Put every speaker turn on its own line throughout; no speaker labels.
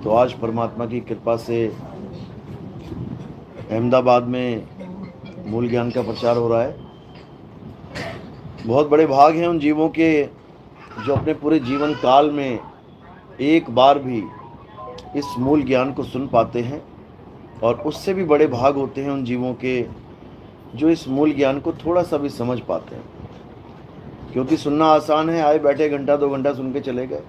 तो आज परमात्मा की कृपा से अहमदाबाद में मूल ज्ञान का प्रचार हो रहा है। बहुत बड़े भाग हैं उन जीवों के जो अपने पूरे जीवन काल में एक बार भी इस मूल ज्ञान को सुन पाते हैं, और उससे भी बड़े भाग होते हैं उन जीवों के जो इस मूल ज्ञान को थोड़ा सा भी समझ पाते हैं। क्योंकि सुनना आसान है, आए बैठे घंटा 2 घंटा सुन के चले गए,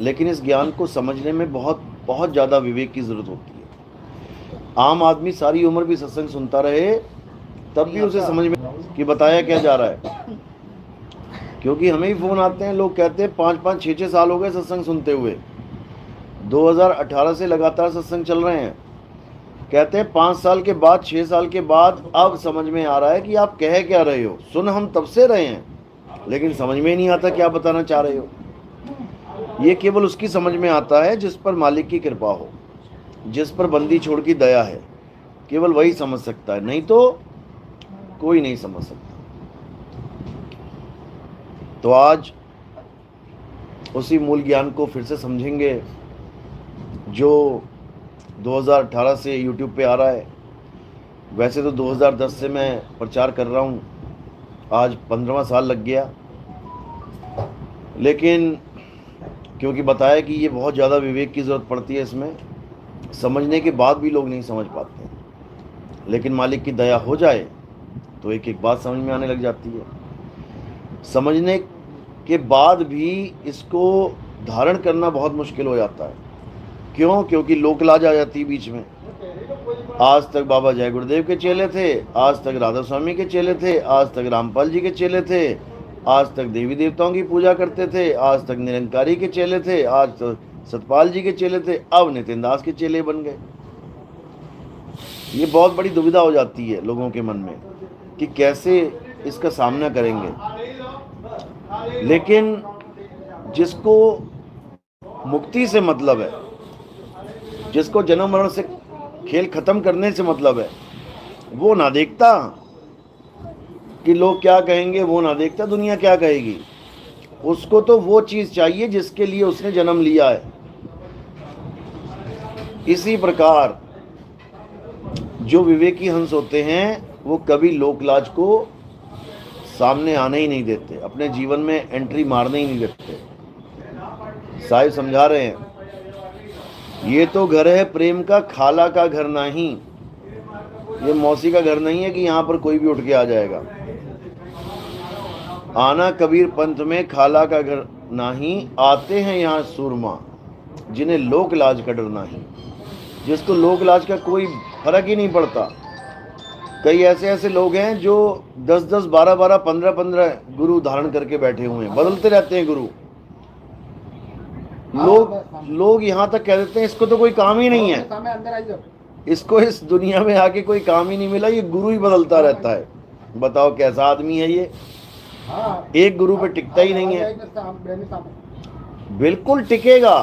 लेकिन इस ज्ञान को समझने में बहुत बहुत ज़्यादा विवेक की ज़रूरत होती है। आम आदमी सारी उम्र भी सत्संग सुनता रहे तब भी उसे समझ में कि बताया क्या जा रहा है। क्योंकि हमें ही फ़ोन आते हैं, लोग कहते हैं 5-5, 6-6 साल हो गए सत्संग सुनते हुए, 2018 से लगातार सत्संग चल रहे हैं। कहते हैं 5 साल के बाद, 6 साल के बाद अब समझ में आ रहा है कि आप कह क्या रहे हो। सुन हम तब से रहे हैं, लेकिन समझ में नहीं आता क्या बताना चाह रहे हो। ये केवल उसकी समझ में आता है जिस पर मालिक की कृपा हो, जिस पर बंदी छोड़ की दया है, केवल वही समझ सकता है, नहीं तो कोई नहीं समझ सकता। तो आज उसी मूल ज्ञान को फिर से समझेंगे जो 2018 से YouTube पे आ रहा है। वैसे तो 2010 से मैं प्रचार कर रहा हूँ, आज 15वां साल लग गया, लेकिन क्योंकि बताया कि ये बहुत ज़्यादा विवेक की ज़रूरत पड़ती है, इसमें समझने के बाद भी लोग नहीं समझ पाते, लेकिन मालिक की दया हो जाए तो एक एक बात समझ में आने लग जाती है। समझने के बाद भी इसको धारण करना बहुत मुश्किल हो जाता है। क्यों? क्योंकि लोक लाज आ जाती है बीच में। आज तक बाबा जय गुरुदेव के चेले थे, आज तक राधा स्वामी के चेले थे, आज तक रामपाल जी के चेले थे, आज तक देवी देवताओं की पूजा करते थे, आज तक निरंकारी के चेले थे, आज तक सतपाल जी के चेले थे, अब नितिन दास के चेले बन गए। ये बहुत बड़ी दुविधा हो जाती है लोगों के मन में कि कैसे इसका सामना करेंगे। लेकिन जिसको मुक्ति से मतलब है, जिसको जन्म मरण से खेल खत्म करने से मतलब है, वो ना देखता कि लोग क्या कहेंगे, वो ना देखता दुनिया क्या कहेगी। उसको तो वो चीज चाहिए जिसके लिए उसने जन्म लिया है। इसी प्रकार जो विवेकी हंस होते हैं वो कभी लोकलाज को सामने आने ही नहीं देते, अपने जीवन में एंट्री मारने ही नहीं देते। साहिब समझा रहे हैं, ये तो घर है प्रेम का, खाला का घर नहीं। ये मौसी का घर नहीं है कि यहाँ पर कोई भी उठ के आ जाएगा। आना कबीर पंथ में खाला का घर नहीं, आते हैं यहाँ सूरमा जिन्हें लोक लाज का डर नहीं। जिसको लोक लाज का कोई फर्क ही नहीं पड़ता। कई ऐसे ऐसे लोग हैं जो 10-10, 12-12, 15-15 गुरु धारण करके बैठे हुए हैं, बदलते रहते हैं गुरु। लोग यहाँ तक कह देते हैं इसको तो कोई काम ही नहीं है, इसको इस दुनिया में आके कोई काम ही नहीं मिला, ये गुरु ही बदलता रहता है। बताओ कैसा आदमी है ये। एक गुरु पे टिकता ही नहीं है। बिल्कुल टिकेगा,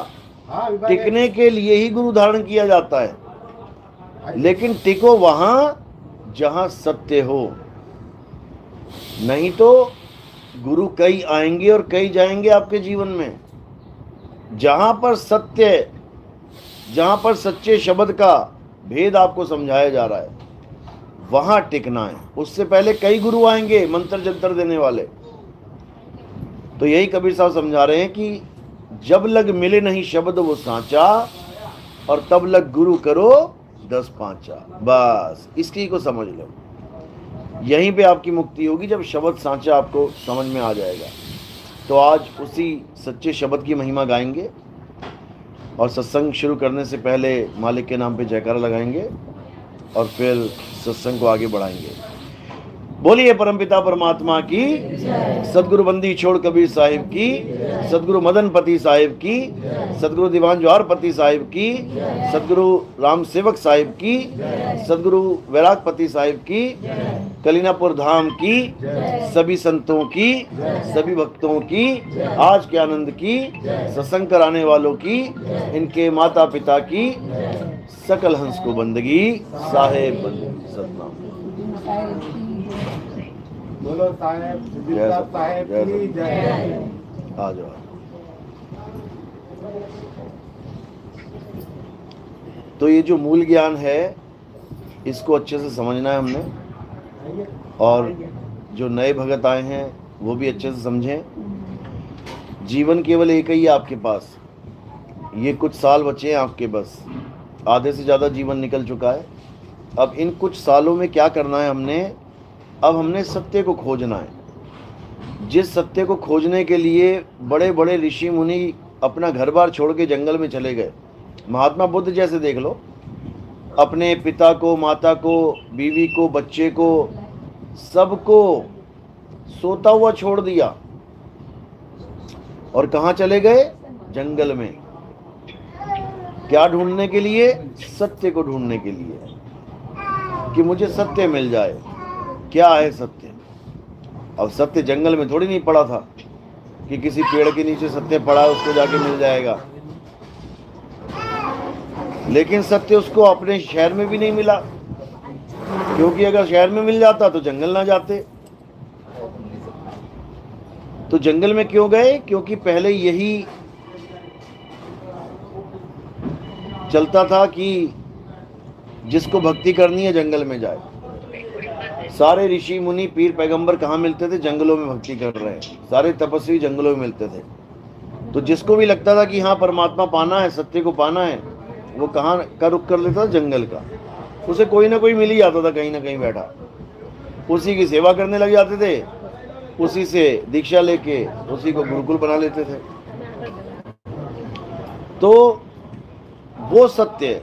टिकने के लिए ही गुरु धारण किया जाता है। लेकिन टिको वहां जहां सत्य हो, नहीं तो गुरु कई आएंगे और कई जाएंगे आपके जीवन में। जहां पर सत्य, जहां पर सच्चे शब्द का भेद आपको समझाया जा रहा है, वहां टिकना है। उससे पहले कई गुरु आएंगे मंत्र जंतर देने वाले। तो यही कबीर साहब समझा रहे हैं कि जब लग मिले नहीं शब्द वो सांचा, और तब लग गुरु करो 10 पांचा। बस इसकी को समझ लो, यहीं पे आपकी मुक्ति होगी जब शब्द सांचा आपको समझ में आ जाएगा। तो आज उसी सच्चे शब्द की महिमा गाएंगे, और सत्संग शुरू करने से पहले मालिक के नाम पे जयकारा लगाएंगे, और फिर सत्संग को आगे बढ़ाएंगे। बोलिए परमपिता परमात्मा की, सदगुरु बंदी छोड़ कबीर साहिब की, सदगुरु मदन पति साहिब की, सदगुरु दीवान जवाहर पति साहिब की, सदगुरु राम सेवक साहिब की, सदगुरु वैरागपति साहिब की, कलीनापुर धाम की, सभी संतों की, सभी भक्तों की, आज के आनंद की, सत्संग कराने वालों की, इनके माता पिता की, सकल हंस को बंदगी साहेब बंदगी सतनाम।
बोलो साहेब साहेब की जय।
आ जाओ। तो ये जो मूल ज्ञान है इसको अच्छे से समझना है हमने, और जो नए भगत आए हैं वो भी अच्छे से समझें। जीवन केवल एक ही है आपके पास, ये कुछ साल बचे हैं आपके, बस आधे से ज़्यादा जीवन निकल चुका है। अब इन कुछ सालों में क्या करना है हमने? अब हमने सत्य को खोजना है। जिस सत्य को खोजने के लिए बड़े बड़े ऋषि मुनि अपना घर बार छोड़ के जंगल में चले गए। महात्मा बुद्ध जैसे देख लो, अपने पिता को, माता को, बीवी को, बच्चे को, सबको सोता हुआ छोड़ दिया और कहाँ चले गए? जंगल में। क्या ढूंढने के लिए? सत्य को ढूंढने के लिए, कि मुझे सत्य मिल जाए। क्या है सत्य? अब सत्य जंगल में थोड़ी नहीं पड़ा था कि किसी पेड़ के नीचे सत्य पड़ा है उसको जाके मिल जाएगा। लेकिन सत्य उसको अपने शहर में भी नहीं मिला, क्योंकि अगर शहर में मिल जाता तो जंगल ना जाते। तो जंगल में क्यों गए? क्योंकि पहले यही चलता था कि जिसको भक्ति करनी है जंगल में जाए। सारे ऋषि मुनि, पीर, पैगंबर कहाँ मिलते थे? जंगलों में भक्ति कर रहे हैं। सारे तपस्वी जंगलों में मिलते थे। तो जिसको भी लगता था कि हाँ परमात्मा पाना है, सत्य को पाना है, वो कहाँ का रुख कर लेता था? जंगल का। उसे कोई ना कोई मिल ही जाता था कहीं ना कहीं बैठा, उसी की सेवा करने लग जाते थे, उसी से दीक्षा लेके उसी को गुरुकुल बना लेते थे। तो वो सत्य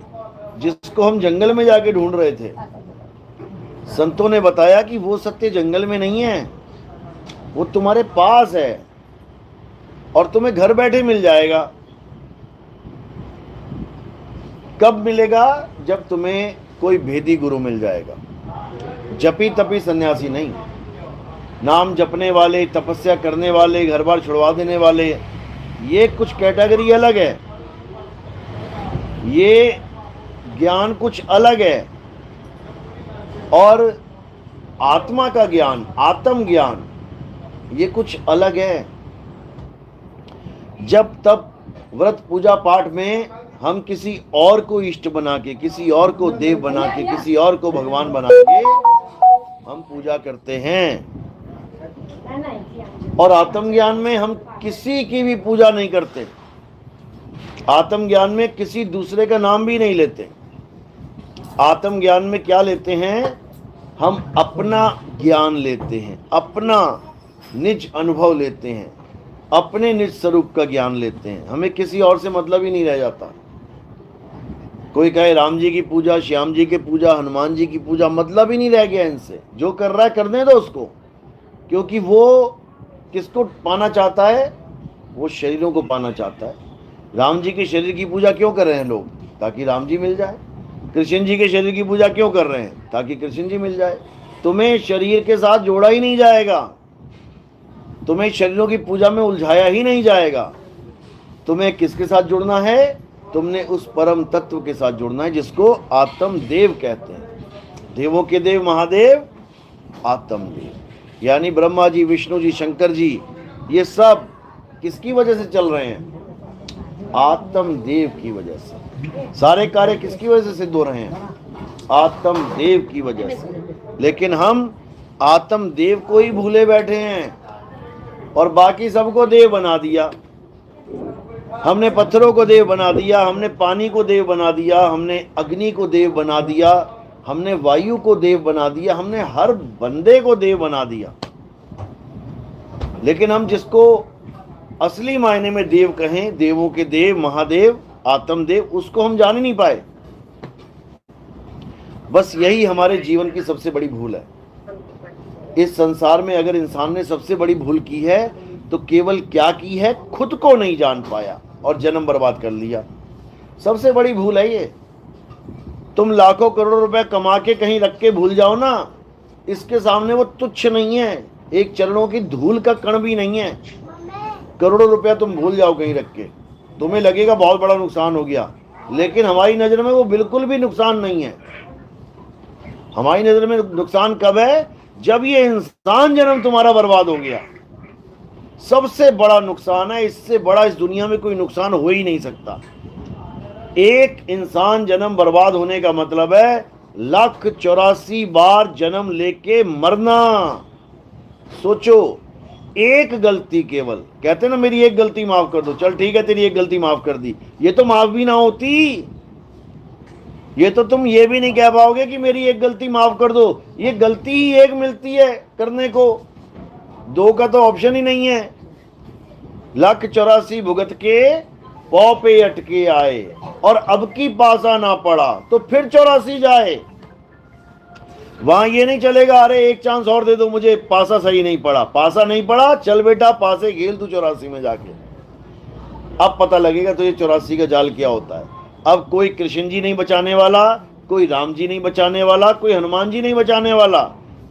जिसको हम जंगल में जाके ढूंढ रहे थे, संतों ने बताया कि वो सत्य जंगल में नहीं है, वो तुम्हारे पास है और तुम्हें घर बैठे मिल जाएगा। कब मिलेगा? जब तुम्हें कोई भेदी गुरु मिल जाएगा। जपी तपी सन्यासी नहीं, नाम जपने वाले, तपस्या करने वाले, घर बार छुड़वा देने वाले, ये कुछ कैटेगरी अलग है, ये ज्ञान कुछ अलग है। और आत्मा का ज्ञान, आत्म ज्ञान, ये कुछ अलग है। जब तब व्रत पूजा पाठ में हम किसी और को इष्ट बना के, किसी और को देव बना के, किसी और को भगवान बना के हम पूजा करते हैं। और आत्मज्ञान में हम किसी की भी पूजा नहीं करते। आत्मज्ञान में किसी दूसरे का नाम भी नहीं लेते। आत्मज्ञान में क्या लेते हैं? हम अपना ज्ञान लेते हैं, अपना निज अनुभव लेते हैं, अपने निज स्वरूप का ज्ञान लेते हैं। हमें किसी और से मतलब ही नहीं रह जाता। कोई कहे राम जी की पूजा, श्याम जी की पूजा, हनुमान जी की पूजा, मतलब ही नहीं रह गया इनसे। जो कर रहा है करने दो उसको, क्योंकि वो किसको पाना चाहता है? वो शरीरों को पाना चाहता है। राम जी के शरीर की पूजा क्यों कर रहे हैं लोग? ताकि राम जी मिल जाए। कृष्ण जी के शरीर की पूजा क्यों कर रहे हैं? ताकि कृष्ण जी मिल जाए। तुम्हें शरीर के साथ जोड़ा ही नहीं जाएगा, तुम्हें शरीरों की पूजा में उलझाया ही नहीं जाएगा। तुम्हें किसके साथ जुड़ना है? तुमने उस परम तत्व के साथ जुड़ना है जिसको आत्म देव कहते हैं। देवों के देव महादेव आत्म देव, यानी ब्रह्मा जी, विष्णु जी, शंकर जी, ये सब किसकी वजह से चल रहे हैं? आत्म देव की वजह से। सारे कार्य किसकी वजह से सिद्ध हो रहे हैं? आत्म देव की वजह से। लेकिन हम आत्म देव को ही भूले बैठे हैं और बाकी सबको देव बना दिया। हमने पत्थरों को देव बना दिया, हमने पानी को देव बना दिया, हमने अग्नि को देव बना दिया, हमने वायु को देव बना दिया, हमने हर बंदे को देव बना दिया। लेकिन हम जिसको असली मायने में देव कहें, देवों के देव, महादेव, आत्मदेव, उसको हम जान ही नहीं पाए। बस यही हमारे जीवन की सबसे बड़ी भूल है। इस संसार में अगर इंसान ने सबसे बड़ी भूल की है तो केवल क्या की है? खुद को नहीं जान पाया और जन्म बर्बाद कर लिया। सबसे बड़ी भूल है ये। तुम लाखों करोड़ों रुपए कमा के कहीं रख के भूल जाओ ना, इसके सामने वो तुच्छ नहीं है, एक चरणों की धूल का कण भी नहीं है। करोड़ों रुपया तुम भूल जाओ कहीं रख के, तुम्हें लगेगा बहुत बड़ा नुकसान हो गया, लेकिन हमारी नजर में वो बिल्कुल भी नुकसान नहीं है। हमारी नजर में नुकसान कब है? जब ये इंसान जन्म तुम्हारा बर्बाद हो गया। सबसे बड़ा नुकसान है, इससे बड़ा इस दुनिया में कोई नुकसान हो ही नहीं सकता। एक इंसान जन्म बर्बाद होने का मतलब है 1,84 बार जन्म लेके मरना। सोचो, एक गलती केवल, कहते ना मेरी एक गलती माफ कर दो, चल ठीक है तेरी एक गलती माफ कर दी, ये तो माफ भी ना होती। ये तो तुम ये भी नहीं कह पाओगे कि मेरी एक गलती माफ कर दो, ये गलती ही एक मिलती है करने को, दो का तो ऑप्शन ही नहीं है। 1,84 भुगत के पौ पे अटके आए, और अब की पासा ना पड़ा तो फिर 84 जाए। वहां ये नहीं चलेगा अरे एक चांस और दे दो मुझे, पासा सही नहीं पड़ा, पासा नहीं पड़ा, चल बेटा पासे खेल तू 84 में जाके, अब पता लगेगा तुझे 84 का जाल क्या होता है। अब कोई कृष्ण जी नहीं बचाने वाला, कोई राम जी नहीं बचाने वाला, कोई हनुमान जी नहीं बचाने वाला,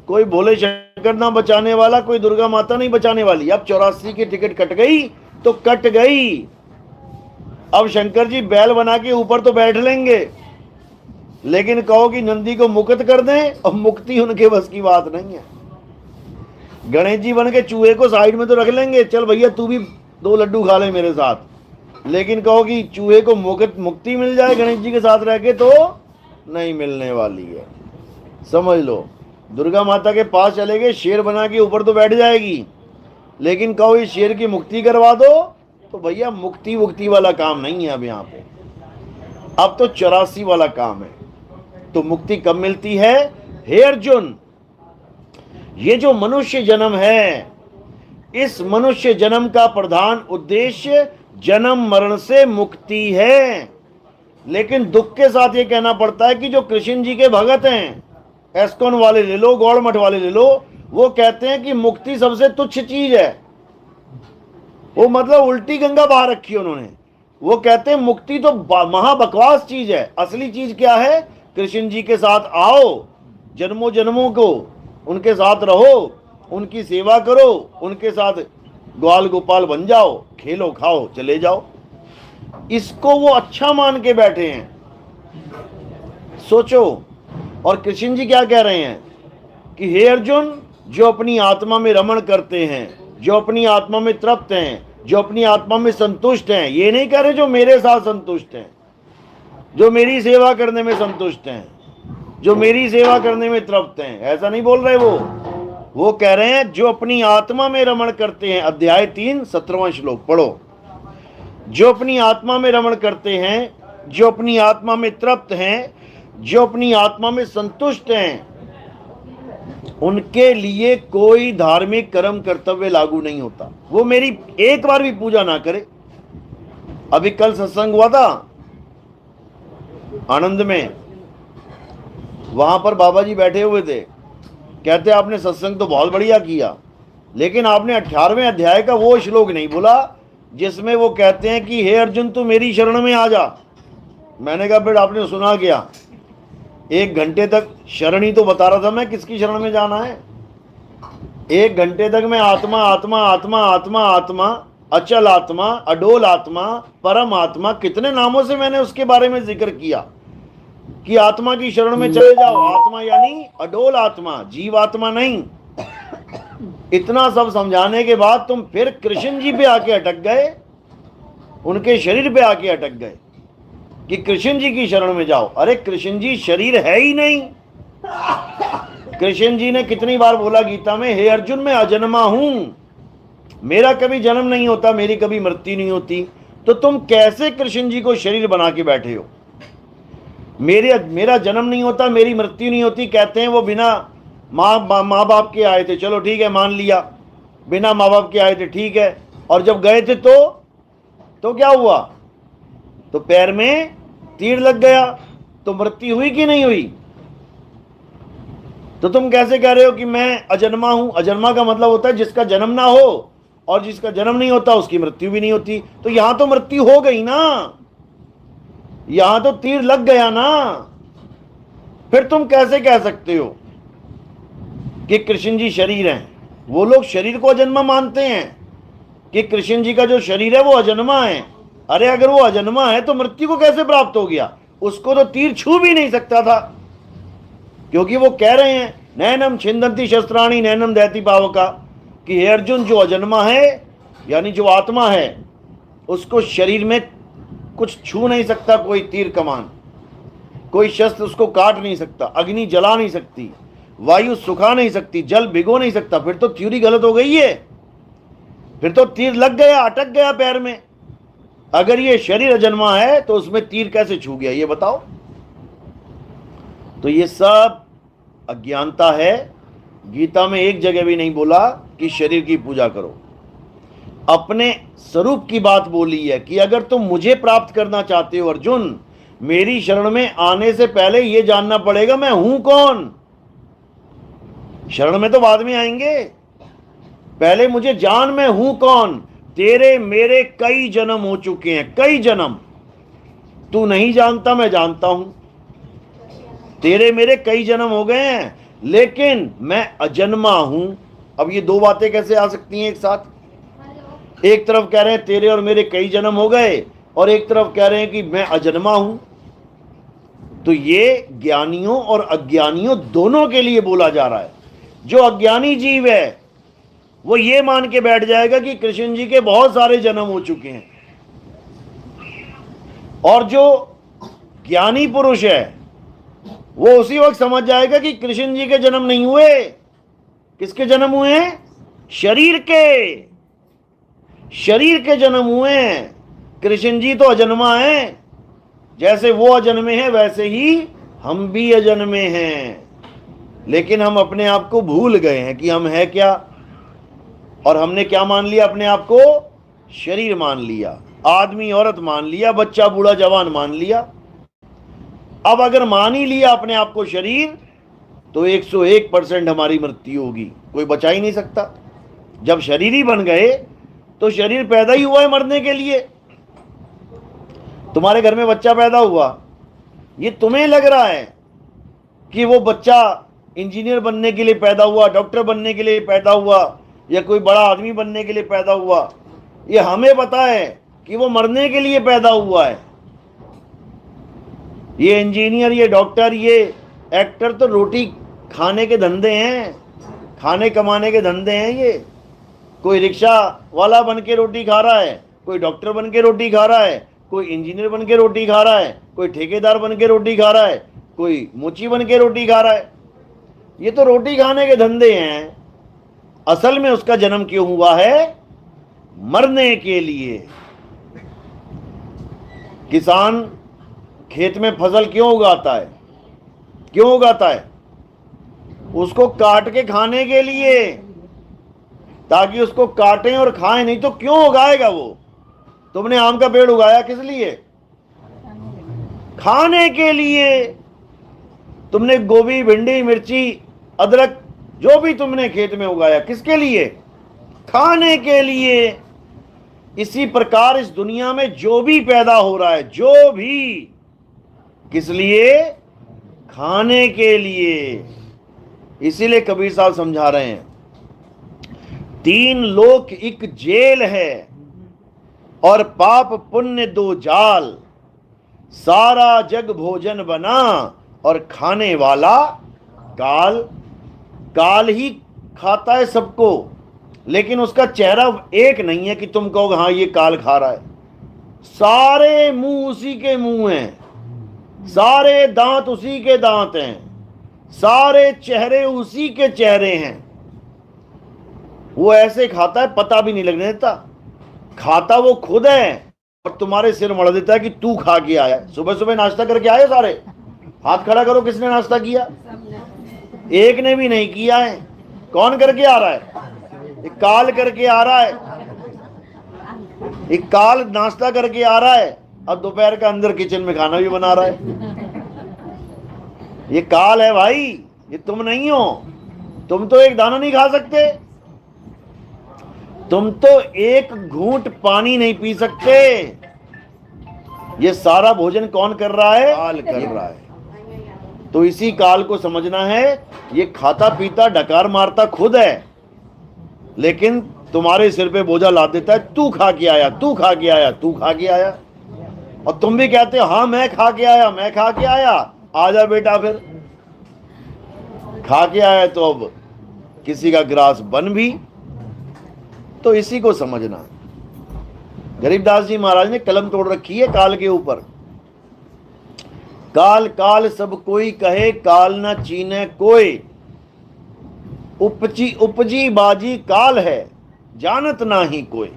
कोई भोले शंकर ना बचाने वाला, कोई दुर्गा माता नहीं बचाने वाली। अब 84 की टिकट कट गई तो कट गई। अब शंकर जी बैल बना के ऊपर तो बैठ लेंगे, लेकिन कहो कि नंदी को मुक्त कर दें, और मुक्ति उनके बस की बात नहीं है। गणेश जी बन के चूहे को साइड में तो रख लेंगे, चल भैया तू भी 2 लड्डू खा ले मेरे साथ, लेकिन कहो कि चूहे को मुक्ति मिल जाए गणेश जी के साथ रह के, तो नहीं मिलने वाली है। समझ लो, दुर्गा माता के पास चले गए, शेर बना के ऊपर तो बैठ जाएगी, लेकिन कहो इस शेर की मुक्ति करवा दो, तो भैया मुक्ति वाला काम नहीं है अब यहाँ पे, अब तो 84 वाला काम है। तो मुक्ति कब मिलती है? हे अर्जुन, ये जो मनुष्य जन्म है, इस मनुष्य जन्म का प्रधान उद्देश्य जन्म मरण से मुक्ति है। लेकिन दुख के साथ ये कहना पड़ता है कि जो कृष्ण जी के भगत हैं, एस्कॉन वाले ले लो, गौड़ मठ वाले ले लो, वो कहते हैं कि मुक्ति सबसे तुच्छ चीज है। वो मतलब उल्टी गंगा बहा रखी है उन्होंने। वो कहते हैं मुक्ति तो महाबकवास चीज है, असली चीज क्या है? कृष्ण जी के साथ आओ, जन्मों जन्मों को उनके साथ रहो, उनकी सेवा करो, उनके साथ ग्वाल गोपाल बन जाओ, खेलो खाओ चले जाओ। इसको वो अच्छा मान के बैठे हैं। सोचो, और कृष्ण जी क्या कह रहे हैं कि हे अर्जुन, जो अपनी आत्मा में रमण करते हैं, जो अपनी आत्मा में तृप्त हैं, जो अपनी आत्मा में संतुष्ट हैं, ये नहीं कह रहे जो मेरे साथ संतुष्ट हैं, जो मेरी सेवा करने में संतुष्ट हैं, जो मेरी सेवा करने में तृप्त हैं, ऐसा नहीं बोल रहे वो कह रहे हैं जो अपनी आत्मा में रमण करते हैं। अध्याय 3 17वां श्लोक पढ़ो। जो अपनी आत्मा में रमण करते हैं, जो अपनी आत्मा में तृप्त हैं, जो अपनी आत्मा में संतुष्ट हैं, उनके लिए कोई धार्मिक कर्म कर्तव्य लागू नहीं होता। वो मेरी एक बार भी पूजा ना करे। अभी कल सत्संग हुआ था आनंद में, वहां पर बाबा जी बैठे हुए थे, कहते आपने सत्संग तो बहुत बढ़िया किया, लेकिन आपने 18वें अध्याय का वो श्लोक नहीं बोला जिसमें वो कहते हैं कि हे अर्जुन तू मेरी शरण में आ जा। मैंने कहा फिर आपने सुना क्या? 1 घंटे तक शरण ही तो बता रहा था मैं, किसकी शरण में जाना है। 1 घंटे तक मैं आत्मा आत्मा आत्मा आत्मा आत्मा, अचल आत्मा, अडोल आत्मा, परम आत्मा, कितने नामों से मैंने उसके बारे में जिक्र किया कि आत्मा की शरण में चले जाओ। आत्मा यानी अडोल आत्मा, जीव आत्मा नहीं। इतना सब समझाने के बाद तुम फिर कृष्ण जी पे आके अटक गए, उनके शरीर पे आके अटक गए कि कृष्ण जी की शरण में जाओ। अरे कृष्ण जी शरीर है ही नहीं। कृष्ण जी ने कितनी बार बोला गीता में, हे अर्जुन मैं अजन्मा हूं, मेरा कभी जन्म नहीं होता, मेरी कभी मृत्यु नहीं होती। तो तुम कैसे कृष्ण जी को शरीर बना के बैठे हो? मेरा जन्म नहीं होता, मेरी मृत्यु नहीं होती, कहते हैं वो बिना माँ बाप के आए थे, चलो ठीक है मान लिया, बिना माँ बाप के आए थे ठीक है, और जब गए थे तो क्या हुआ? तो पैर में तीर लग गया, तो मृत्यु हुई कि नहीं हुई? तो तुम कैसे कह रहे हो कि मैं अजन्मा हूं? अजन्मा का मतलब होता है जिसका जन्म ना हो, और जिसका जन्म नहीं होता उसकी मृत्यु भी नहीं होती। तो यहां तो मृत्यु हो गई ना, यहां तो तीर लग गया ना। फिर तुम कैसे कह सकते हो कि कृष्ण जी शरीर हैं? वो लोग शरीर को अजन्मा मानते हैं कि कृष्ण जी का जो शरीर है वो अजन्मा है। अरे अगर वो अजन्मा है तो मृत्यु को कैसे प्राप्त हो गया? उसको तो तीर छू भी नहीं सकता था, क्योंकि वो कह रहे हैं नैनम छिंदंती शस्त्राणी नैनम दहती पावका, कि हे अर्जुन जो अजन्मा है यानी जो आत्मा है उसको शरीर में कुछ छू नहीं सकता, कोई तीर कमान, कोई शस्त्र उसको काट नहीं सकता, अग्नि जला नहीं सकती, वायु सुखा नहीं सकती, जल भिगो नहीं सकता, फिर तो थ्योरी गलत हो गई है, फिर तो तीर लग गया, अटक गया पैर में। अगर ये शरीर अजन्मा है तो उसमें तीर कैसे छू गया, ये बताओ। तो ये सब अज्ञानता है। गीता में एक जगह भी नहीं बोला कि शरीर की पूजा करो, अपने स्वरूप की बात बोली है कि अगर तुम मुझे प्राप्त करना चाहते हो अर्जुन, मेरी शरण में आने से पहले यह जानना पड़ेगा मैं हूं कौन। शरण में तो बाद में आएंगे, पहले मुझे जान मैं हूं कौन। तेरे मेरे कई जन्म हो चुके हैं, कई जन्म, तू नहीं जानता, मैं जानता हूं। तेरे मेरे कई जन्म हो गए हैं, लेकिन मैं अजन्मा हूं। अब ये दो बातें कैसे आ सकती हैं एक साथ? एक तरफ कह रहे हैं तेरे और मेरे कई जन्म हो गए, और एक तरफ कह रहे हैं कि मैं अजन्मा हूं। तो ये ज्ञानियों और अज्ञानियों दोनों के लिए बोला जा रहा है। जो अज्ञानी जीव है वो ये मान के बैठ जाएगा कि कृष्ण जी के बहुत सारे जन्म हो चुके हैं, और जो ज्ञानी पुरुष है वो उसी वक्त समझ जाएगा कि कृष्ण जी के जन्म नहीं हुए। किसके जन्म हुए हैं? शरीर के, शरीर के जन्म हुए हैं। कृष्ण जी तो अजन्मा हैं, जैसे वो अजन्मे हैं वैसे ही हम भी अजन्मे हैं। लेकिन हम अपने आप को भूल गए हैं कि हम है क्या, और हमने क्या मान लिया अपने आप को? शरीर मान लिया, आदमी औरत मान लिया, बच्चा बूढ़ा जवान मान लिया। अब अगर मान ही लिया अपने आप को शरीर, तो 101% हमारी मृत्यु होगी, कोई बचा ही नहीं सकता। जब शरीर ही बन गए तो शरीर पैदा ही हुआ है मरने के लिए। तुम्हारे घर में बच्चा पैदा हुआ, ये तुम्हें लग रहा है कि वो बच्चा इंजीनियर बनने के लिए पैदा हुआ, डॉक्टर बनने के लिए पैदा हुआ, या कोई बड़ा आदमी बनने के लिए पैदा हुआ। ये हमें पता है कि वो मरने के लिए पैदा हुआ है। ये इंजीनियर, ये डॉक्टर, ये एक्टर तो रोटी खाने के धंधे हैं, खाने कमाने के धंधे हैं। ये कोई रिक्शा वाला बन के रोटी खा रहा है, कोई डॉक्टर बन के रोटी खा रहा है, कोई इंजीनियर बन के रोटी खा रहा है, कोई ठेकेदार बन के रोटी खा रहा है, कोई मोची बन के रोटी खा रहा है। ये तो रोटी खाने के धंधे हैं। असल में उसका जन्म क्यों हुआ है? मरने के लिए। किसान खेत में फसल क्यों उगाता है? क्यों उगाता है? उसको काट के खाने के लिए, ताकि उसको काटें और खाएं। नहीं तो क्यों उगाएगा वो? तुमने आम का पेड़ उगाया किस लिए? खाने के लिए। तुमने गोभी, भिंडी, मिर्ची, अदरक, जो भी तुमने खेत में उगाया, किसके लिए? खाने के लिए। इसी प्रकार इस दुनिया में जो भी पैदा हो रहा है, जो भी, किस लिए? खाने के लिए। इसीलिए कबीर साहब समझा रहे हैं, 3 लोक एक जेल है, और पाप पुण्य 2 जाल। सारा जग भोजन बना, और खाने वाला काल। काल ही खाता है सबको, लेकिन उसका चेहरा एक नहीं है कि तुम कहोगे हाँ ये काल खा रहा है। सारे मुंह उसी के मुंह हैं, सारे दांत उसी के दांत हैं, सारे चेहरे उसी के चेहरे हैं। वो ऐसे खाता है पता भी नहीं लगने देता। खाता वो खुद है, और तुम्हारे सिर मड़ देता है कि तू खा के आया। सुबह सुबह नाश्ता करके आए सारे? हाथ खड़ा करो, किसने नाश्ता किया? एक ने भी नहीं किया है। कौन करके आ रहा है? एक काल करके आ रहा है। एक काल नाश्ता करके आ रहा है, अब दोपहर का अंदर किचन में खाना भी बना रहा है। ये काल है भाई, ये तुम नहीं हो। तुम तो एक दाना नहीं खा सकते, तुम तो एक घूंट पानी नहीं पी सकते। ये सारा भोजन कौन कर रहा है? काल कर रहा है। तो इसी काल को समझना है। ये खाता पीता डकार मारता खुद है, लेकिन तुम्हारे सिर पे बोझा लाद देता है, तू खा के आया, तू खा के आया, तू खा के आया। और तुम भी कहते हो हाँ मैं खा के आया, मैं खा के आया। आजा बेटा, फिर खा के आया तो अब किसी का ग्रास बन भी। तो इसी को समझना। गरीबदास जी महाराज ने कलम तोड़ रखी है काल के ऊपर। काल काल सब कोई कहे, काल न चीने कोई, उपजी उपजी बाजी काल है, जानत ना ही कोई।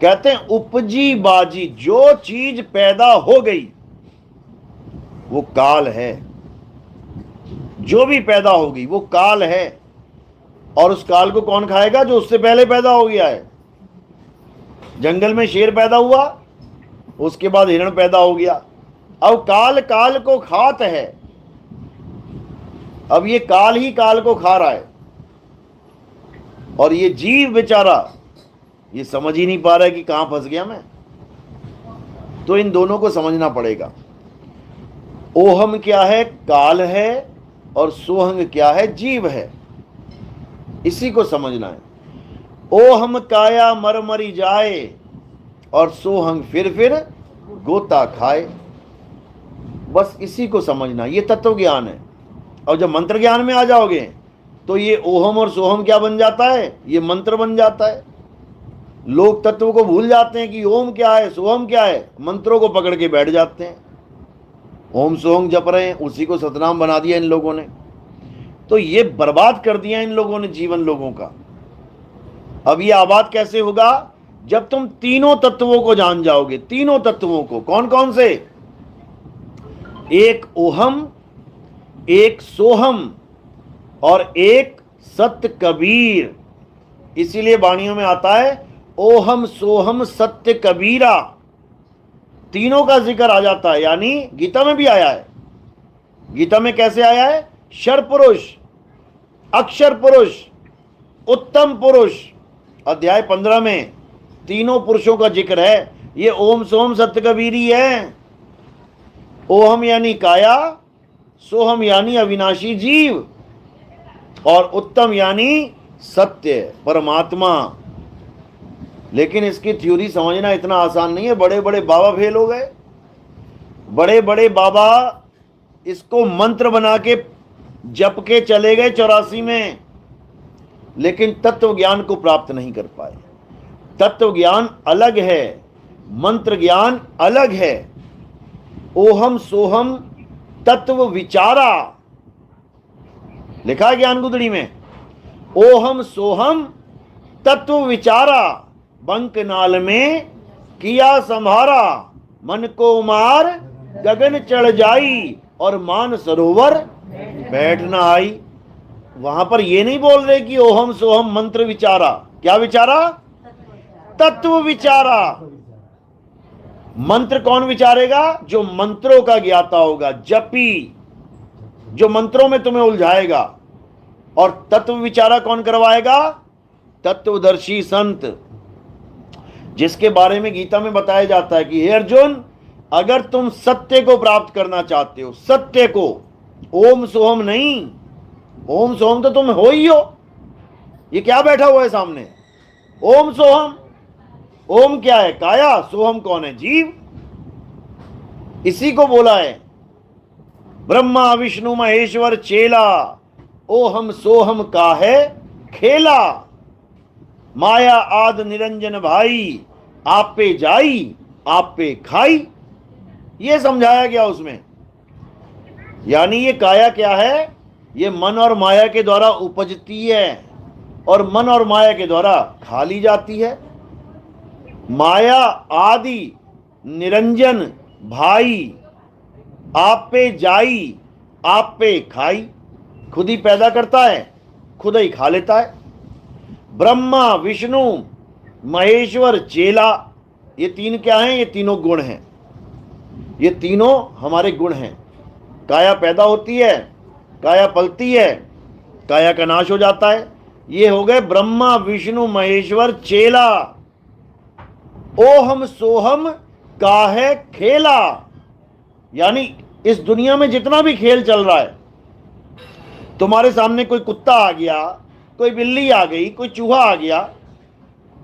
कहते हैं उपजी बाजी, जो चीज पैदा हो गई वो काल है। जो भी पैदा होगी वो काल है। और उस काल को कौन खाएगा? जो उससे पहले पैदा हो गया है। जंगल में शेर पैदा हुआ, उसके बाद हिरण पैदा हो गया। अब काल काल को खात है। अब ये काल ही काल को खा रहा है। और ये जीव बेचारा ये समझ ही नहीं पा रहा है कि कहां फंस गया मैं। तो इन दोनों को समझना पड़ेगा। ओहम क्या है? काल है। और सोहंग क्या है? जीव है। इसी को समझना है। ओहम काया मर मरी जाए, और सोहंग फिर गोता खाए। बस इसी को समझना, ये तत्व ज्ञान है। और जब मंत्र ज्ञान में आ जाओगे तो ये ओहम और सोहम क्या बन जाता है? ये मंत्र बन जाता है। लोग तत्व को भूल जाते हैं कि ओम क्या है, सोहम क्या है, मंत्रों को पकड़ के बैठ जाते हैं। ओम सोहम जप रहे हैं, उसी को सतनाम बना दिया इन लोगों ने। तो ये बर्बाद कर दिया इन लोगों ने जीवन लोगों का। अब ये आबाद कैसे होगा? जब तुम तीनों तत्वों को जान जाओगे। तीनों तत्वों को कौन कौन से? एक ओहम, एक सोहम और एक सत्य कबीर। इसीलिए वाणियों में आता है ओहम सोहम सत्य कबीरा। तीनों का जिक्र आ जाता है। यानी गीता में भी आया है। गीता में कैसे आया है? शर पुरुष, अक्षर पुरुष, उत्तम पुरुष। अध्याय 15 में तीनों पुरुषों का जिक्र है। ये ओम सोम सत्य कबीरी है। ओहम यानी काया, सोहम यानी अविनाशी जीव, और उत्तम यानी सत्य परमात्मा। लेकिन इसकी थ्योरी समझना इतना आसान नहीं है। बड़े बड़े बाबा फेल हो गए। बड़े बड़े बाबा इसको मंत्र बना के जप के चले गए 84 में, लेकिन तत्व ज्ञान को प्राप्त नहीं कर पाए। तत्व ज्ञान अलग है, मंत्र ज्ञान अलग है। ओहम सोहम तत्व विचारा, लिखा है ज्ञान गुदड़ी में। ओहम सोहम तत्व विचारा, बंक नाल में किया संभारा, मन को मार गगन चढ़ जाई, और मान सरोवर बैठ न आई। वहां पर ये नहीं बोल रहे कि ओहम सोहम मंत्र विचारा। क्या विचारा? तत्व विचारा। मंत्र कौन विचारेगा? जो मंत्रों का ज्ञाता होगा, जपी, जो मंत्रों में तुम्हें उलझाएगा। और तत्व विचारा कौन करवाएगा? तत्वदर्शी संत, जिसके बारे में गीता में बताया जाता है कि हे अर्जुन, अगर तुम सत्य को प्राप्त करना चाहते हो, सत्य को, ओम सोहम नहीं, ओम सोहम तो तुम हो ही हो। ये क्या बैठा हुआ है सामने? ओम सोहम। ओम क्या है? काया। सोहम कौन है? जीव। इसी को बोला है ब्रह्मा विष्णु महेश्वर चेला, ओहम सोहम का है खेला, माया आद निरंजन भाई, आप पे जाई आप पे खाई। ये समझाया गया उसमें। यानी ये काया क्या है? ये मन और माया के द्वारा उपजती है, और मन और माया के द्वारा खा ली जाती है। माया आदि निरंजन भाई, आप पे जाई आप पे खाई। खुद ही पैदा करता है, खुद ही खा लेता है। ब्रह्मा विष्णु महेश्वर चेला, ये तीन क्या हैं? ये तीनों गुण हैं। ये तीनों हमारे गुण हैं। काया पैदा होती है, काया पलती है, काया का नाश हो जाता है। ये हो गए ब्रह्मा विष्णु महेश्वर चेला। ओहम सोहम काहे खेला, यानी इस दुनिया में जितना भी खेल चल रहा है, तुम्हारे सामने कोई कुत्ता आ गया, कोई बिल्ली आ गई, कोई चूहा आ गया,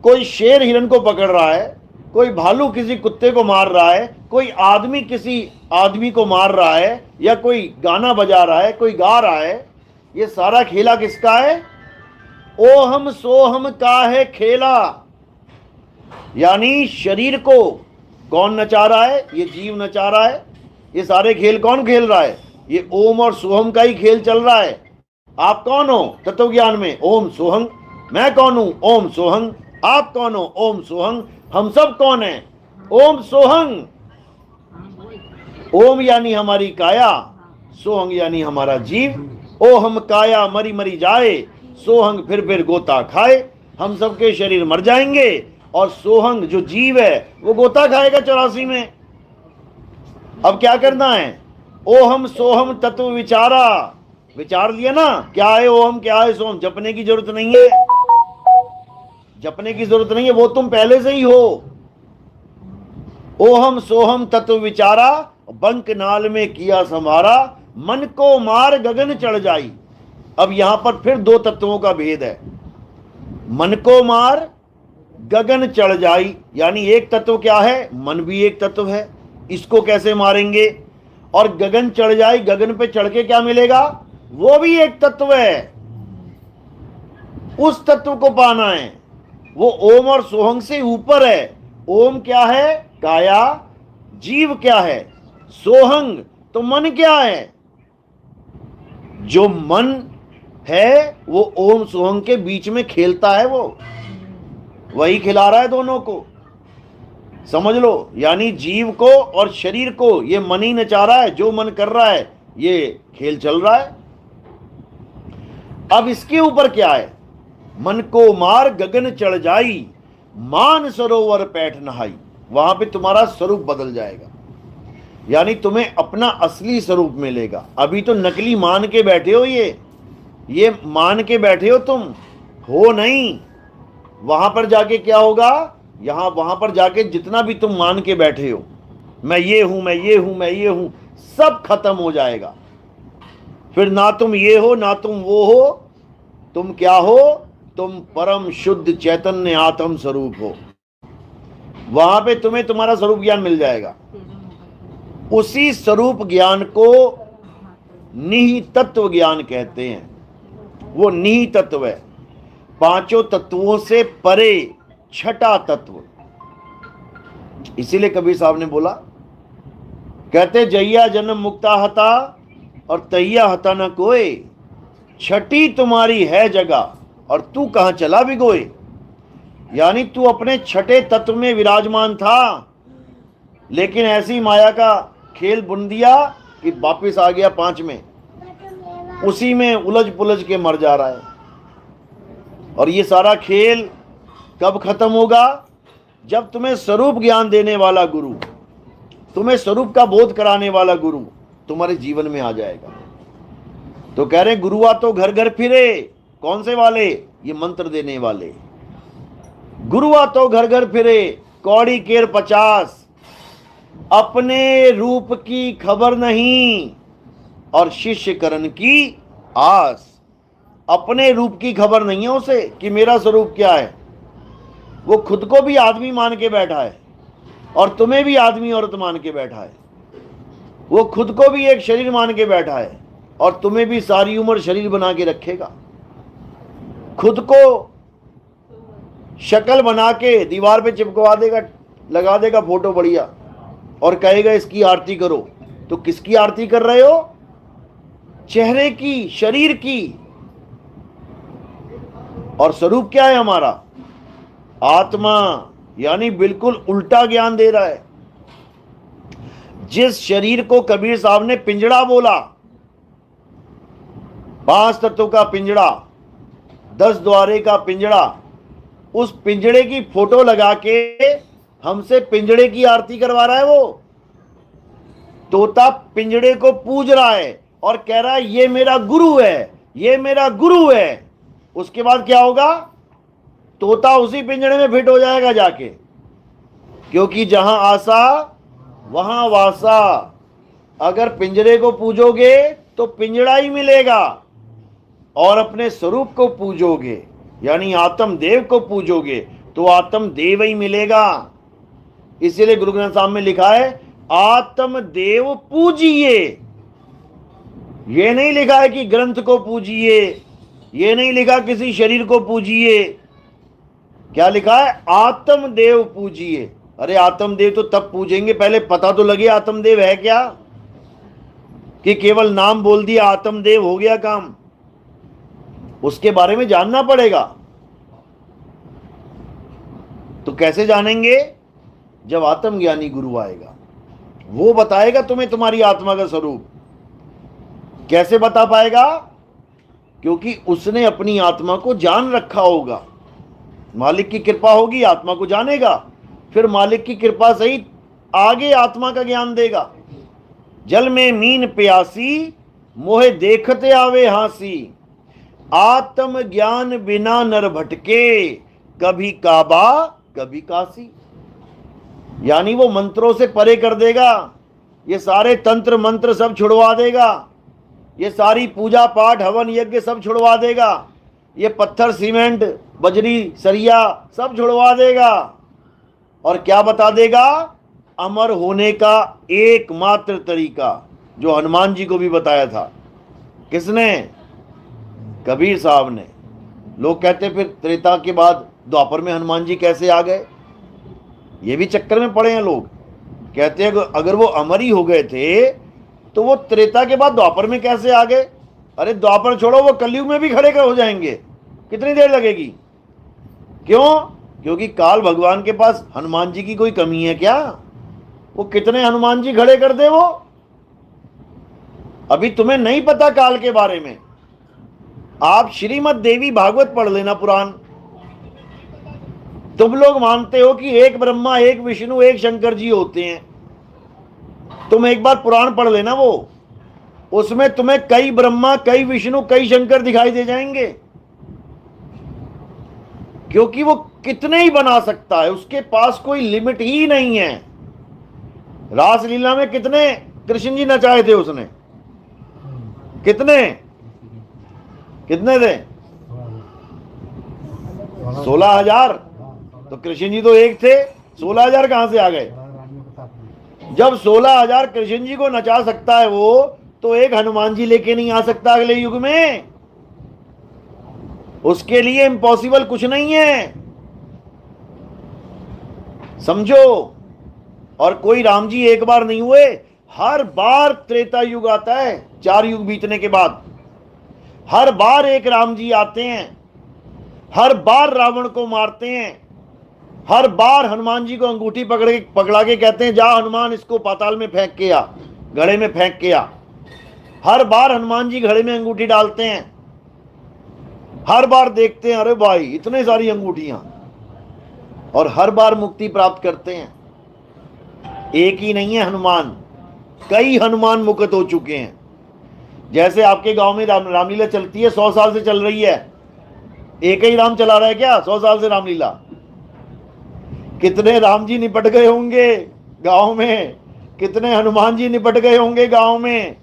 कोई शेर हिरन को पकड़ रहा है, कोई भालू किसी कुत्ते को मार रहा है, कोई आदमी किसी आदमी को मार रहा है, या कोई गाना बजा रहा है, कोई गा रहा है, ये सारा खेला किसका है? ओहम सोहम का है खेला। यानी शरीर को कौन नचा रहा है? ये जीव नचा रहा है। ये सारे खेल कौन खेल रहा है? ये ओम और सोहम का ही खेल चल रहा है। आप कौन हो तत्व ज्ञान में? ओम सोहम। मैं कौन हूं? ओम सोहम। आप कौन हो? ओम सोहम। हम सब कौन है? ओम सोहम। ओम यानी हमारी काया, सोहंग यानी हमारा जीव। ओ हम काया मरी मरी जाए, सोहंग फिर गोता खाए। हम सबके शरीर मर जाएंगे और सोहंग जो जीव है वो गोता खाएगा 84 में। अब क्या करना है? ओहम सोहम तत्व विचारा। विचार लिया ना, क्या है ओहम क्या है सोहम। जपने की जरूरत नहीं है, जपने की जरूरत नहीं है, वो तुम पहले से ही हो। ओहम सोहम तत्व विचारा, बंक नाल में किया समारा, मन को मार गगन चढ़ जाई। अब यहां पर फिर दो तत्वों का भेद है। मन को मार गगन चढ़ जाई, यानी एक तत्व क्या है? मन भी एक तत्व है, इसको कैसे मारेंगे? और गगन चढ़ जाए, गगन पे चढ़ के क्या मिलेगा? वो भी एक तत्व है, उस तत्व को पाना है। वो ओम और सोहंग से ऊपर है। ओम क्या है? काया। जीव क्या है? सोहंग। तो मन क्या है? जो मन है वो ओम सोहंग के बीच में खेलता है, वो वही खिला रहा है दोनों को, समझ लो। यानी जीव को और शरीर को ये मन ही नचा रहा है। जो मन कर रहा है ये खेल चल रहा है। अब इसके ऊपर क्या है? मन को मार गगन चढ़ जाई, मान सरोवर पैठ नहाई। वहां पे तुम्हारा स्वरूप बदल जाएगा, यानी तुम्हें अपना असली स्वरूप मिलेगा। अभी तो नकली मान के बैठे हो, ये मान के बैठे हो, तुम हो नहीं। वहां पर जाके क्या होगा? वहां पर जाके जितना भी तुम मान के बैठे हो, मैं ये हूं, मैं ये हूं, मैं ये हूं, सब खत्म हो जाएगा। फिर ना तुम ये हो ना तुम वो हो। तुम क्या हो? तुम परम शुद्ध चैतन्य आत्म स्वरूप हो। वहां पे तुम्हें तुम्हारा स्वरूप ज्ञान मिल जाएगा। उसी स्वरूप ज्ञान को निहितत्व ज्ञान कहते हैं। वो निहितत्व है, पांचों तत्वों से परे छठा तत्व। इसीलिए कबीर साहब ने बोला, कहते जैया जन्म मुक्ता हता और तैया हता न कोई, छठी तुम्हारी है जगह और तू कहां चला भिगोए। यानी तू अपने छठे तत्व में विराजमान था, लेकिन ऐसी माया का खेल बुन दिया कि वापिस आ गया 5 में, उसी में उलझ पुलझ के मर जा रहा है। और ये सारा खेल कब खत्म होगा? जब तुम्हें स्वरूप ज्ञान देने वाला गुरु, तुम्हें स्वरूप का बोध कराने वाला गुरु तुम्हारे जीवन में आ जाएगा। तो कह रहे गुरुआ तो घर घर फिरे। कौन से वाले? ये मंत्र देने वाले। गुरुआ तो घर घर फिरे, कौड़ी केर 50, अपने रूप की खबर नहीं और शिष्य करण की आस। अपने रूप की खबर नहीं है उसे कि मेरा स्वरूप क्या है। वो खुद को भी आदमी मान के बैठा है और तुम्हें भी आदमी औरत मान के बैठा है। वो खुद को भी एक शरीर मान के बैठा है और तुम्हें भी सारी उम्र शरीर बना के रखेगा। खुद को शक्ल बना के दीवार पे चिपकवा देगा, लगा देगा फोटो बढ़िया, और कहेगा इसकी आरती करो। तो किसकी आरती कर रहे हो? चेहरे की, शरीर की। और स्वरूप क्या है हमारा? आत्मा। यानी बिल्कुल उल्टा ज्ञान दे रहा है। जिस शरीर को कबीर साहब ने पिंजड़ा बोला, 5 तत्वों का पिंजड़ा, 10 द्वारे का पिंजड़ा, उस पिंजड़े की फोटो लगा के हमसे पिंजड़े की आरती करवा रहा है। वो तोता पिंजड़े को पूज रहा है और कह रहा है ये मेरा गुरु है, ये मेरा गुरु है। उसके बाद क्या होगा? तोता उसी पिंजड़े में फिट हो जाएगा जाके, क्योंकि जहां आशा वहां वासा। अगर पिंजरे को पूजोगे तो पिंजड़ा ही मिलेगा, और अपने स्वरूप को पूजोगे यानी आत्म देव को पूजोगे तो आत्म देव ही मिलेगा। इसीलिए गुरु ग्रंथ साहब में लिखा है आत्म देव पूजिए। ये नहीं लिखा है कि ग्रंथ को पूजिए, ये नहीं लिखा किसी शरीर को पूजिए। क्या लिखा है? आत्मदेव पूजिए। अरे आत्मदेव तो तब पूजेंगे, पहले पता तो लगे आत्मदेव है क्या, कि केवल नाम बोल दिया आत्मदेव हो गया काम? उसके बारे में जानना पड़ेगा। तो कैसे जानेंगे? जब आत्मज्ञानी गुरु आएगा, वो बताएगा तुम्हें तुम्हारी आत्मा का स्वरूप। कैसे बता पाएगा? क्योंकि उसने अपनी आत्मा को जान रखा होगा। मालिक की कृपा होगी, आत्मा को जानेगा, फिर मालिक की कृपा सहित आगे आत्मा का ज्ञान देगा। जल में मीन प्यासी, मोहे देखते आवे हांसी, आत्म ज्ञान बिना नर भटके, कभी काबा कभी काशी। यानी वो मंत्रों से परे कर देगा, ये सारे तंत्र मंत्र सब छुड़वा देगा, ये सारी पूजा पाठ हवन यज्ञ सब छुड़वा देगा, ये पत्थर सीमेंट बजरी सरिया सब छुड़वा देगा, और क्या बता देगा? अमर होने का एकमात्र तरीका, जो हनुमान जी को भी बताया था। किसने? कबीर साहब ने। लोग कहते फिर त्रेता के बाद द्वापर में हनुमान जी कैसे आ गए? ये भी चक्कर में पड़े हैं लोग। कहते हैं अगर वो अमर ही हो गए थे तो वो त्रेता के बाद द्वापर में कैसे आ गए? अरे द्वापर छोड़ो, वो कलयुग में भी खड़े हो जाएंगे। कितनी देर लगेगी? क्यों? क्योंकि काल भगवान के पास हनुमान जी की कोई कमी है क्या? वो कितने हनुमान जी खड़े कर दे वो। अभी तुम्हें नहीं पता काल के बारे में। आप श्रीमद् देवी भागवत पढ़ लेना, पुराण। तुम लोग मानते हो कि एक ब्रह्मा एक विष्णु एक शंकर जी होते हैं, तुम एक बार पुराण पढ़ लेना, वो उसमें तुम्हें कई ब्रह्मा कई विष्णु कई शंकर दिखाई दे जाएंगे। क्योंकि वो कितने ही बना सकता है, उसके पास कोई लिमिट ही नहीं है। रासलीला में कितने कृष्ण जी नचाए थे उसने? कितने कितने थे? 16,000। तो कृष्ण जी तो एक थे, 16,000 कहां से आ गए? जब 16,000 कृष्ण जी को नचा सकता है वो, तो एक हनुमान जी लेके नहीं आ सकता अगले युग में? उसके लिए इम्पॉसिबल कुछ नहीं है, समझो। और कोई राम जी एक बार नहीं हुए, हर बार त्रेता युग आता है, 4 युग बीतने के बाद हर बार एक राम जी आते हैं, हर बार रावण को मारते हैं, हर बार हनुमान जी को अंगूठी पकड़ा के कहते हैं जा हनुमान इसको पाताल में फेंक के आ, घड़े में फेंक के आ। हर बार हनुमान जी घड़े में अंगूठी डालते हैं, हर बार देखते हैं अरे भाई इतने सारी अंगूठियां, और हर बार मुक्ति प्राप्त करते हैं। एक ही नहीं है हनुमान, कई हनुमान मुक्त हो चुके हैं। जैसे आपके गांव में रामलीला चलती है, 100 साल से चल रही है, एक ही राम चला रहा है क्या 100 साल से रामलीला? कितने राम जी निपट गए होंगे गांव में, कितने हनुमान जी निपट गए होंगे गांव में,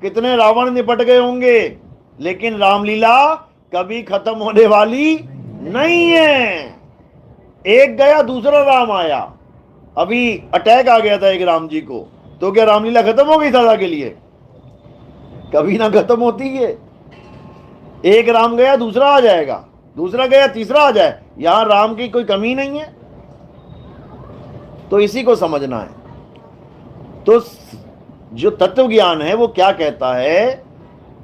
कितने रावण निपट गए होंगे, लेकिन रामलीला कभी खत्म होने वाली नहीं है। एक गया दूसरा राम आया। अभी अटैक आ गया था एक राम जी को, तो क्या रामलीला खत्म हो गई सदा के लिए? कभी ना खत्म होती है। एक राम गया दूसरा आ जाएगा, दूसरा गया तीसरा आ जाए, यहां राम की कोई कमी नहीं है। तो इसी को समझना है। तो जो तत्व ज्ञान है वो क्या कहता है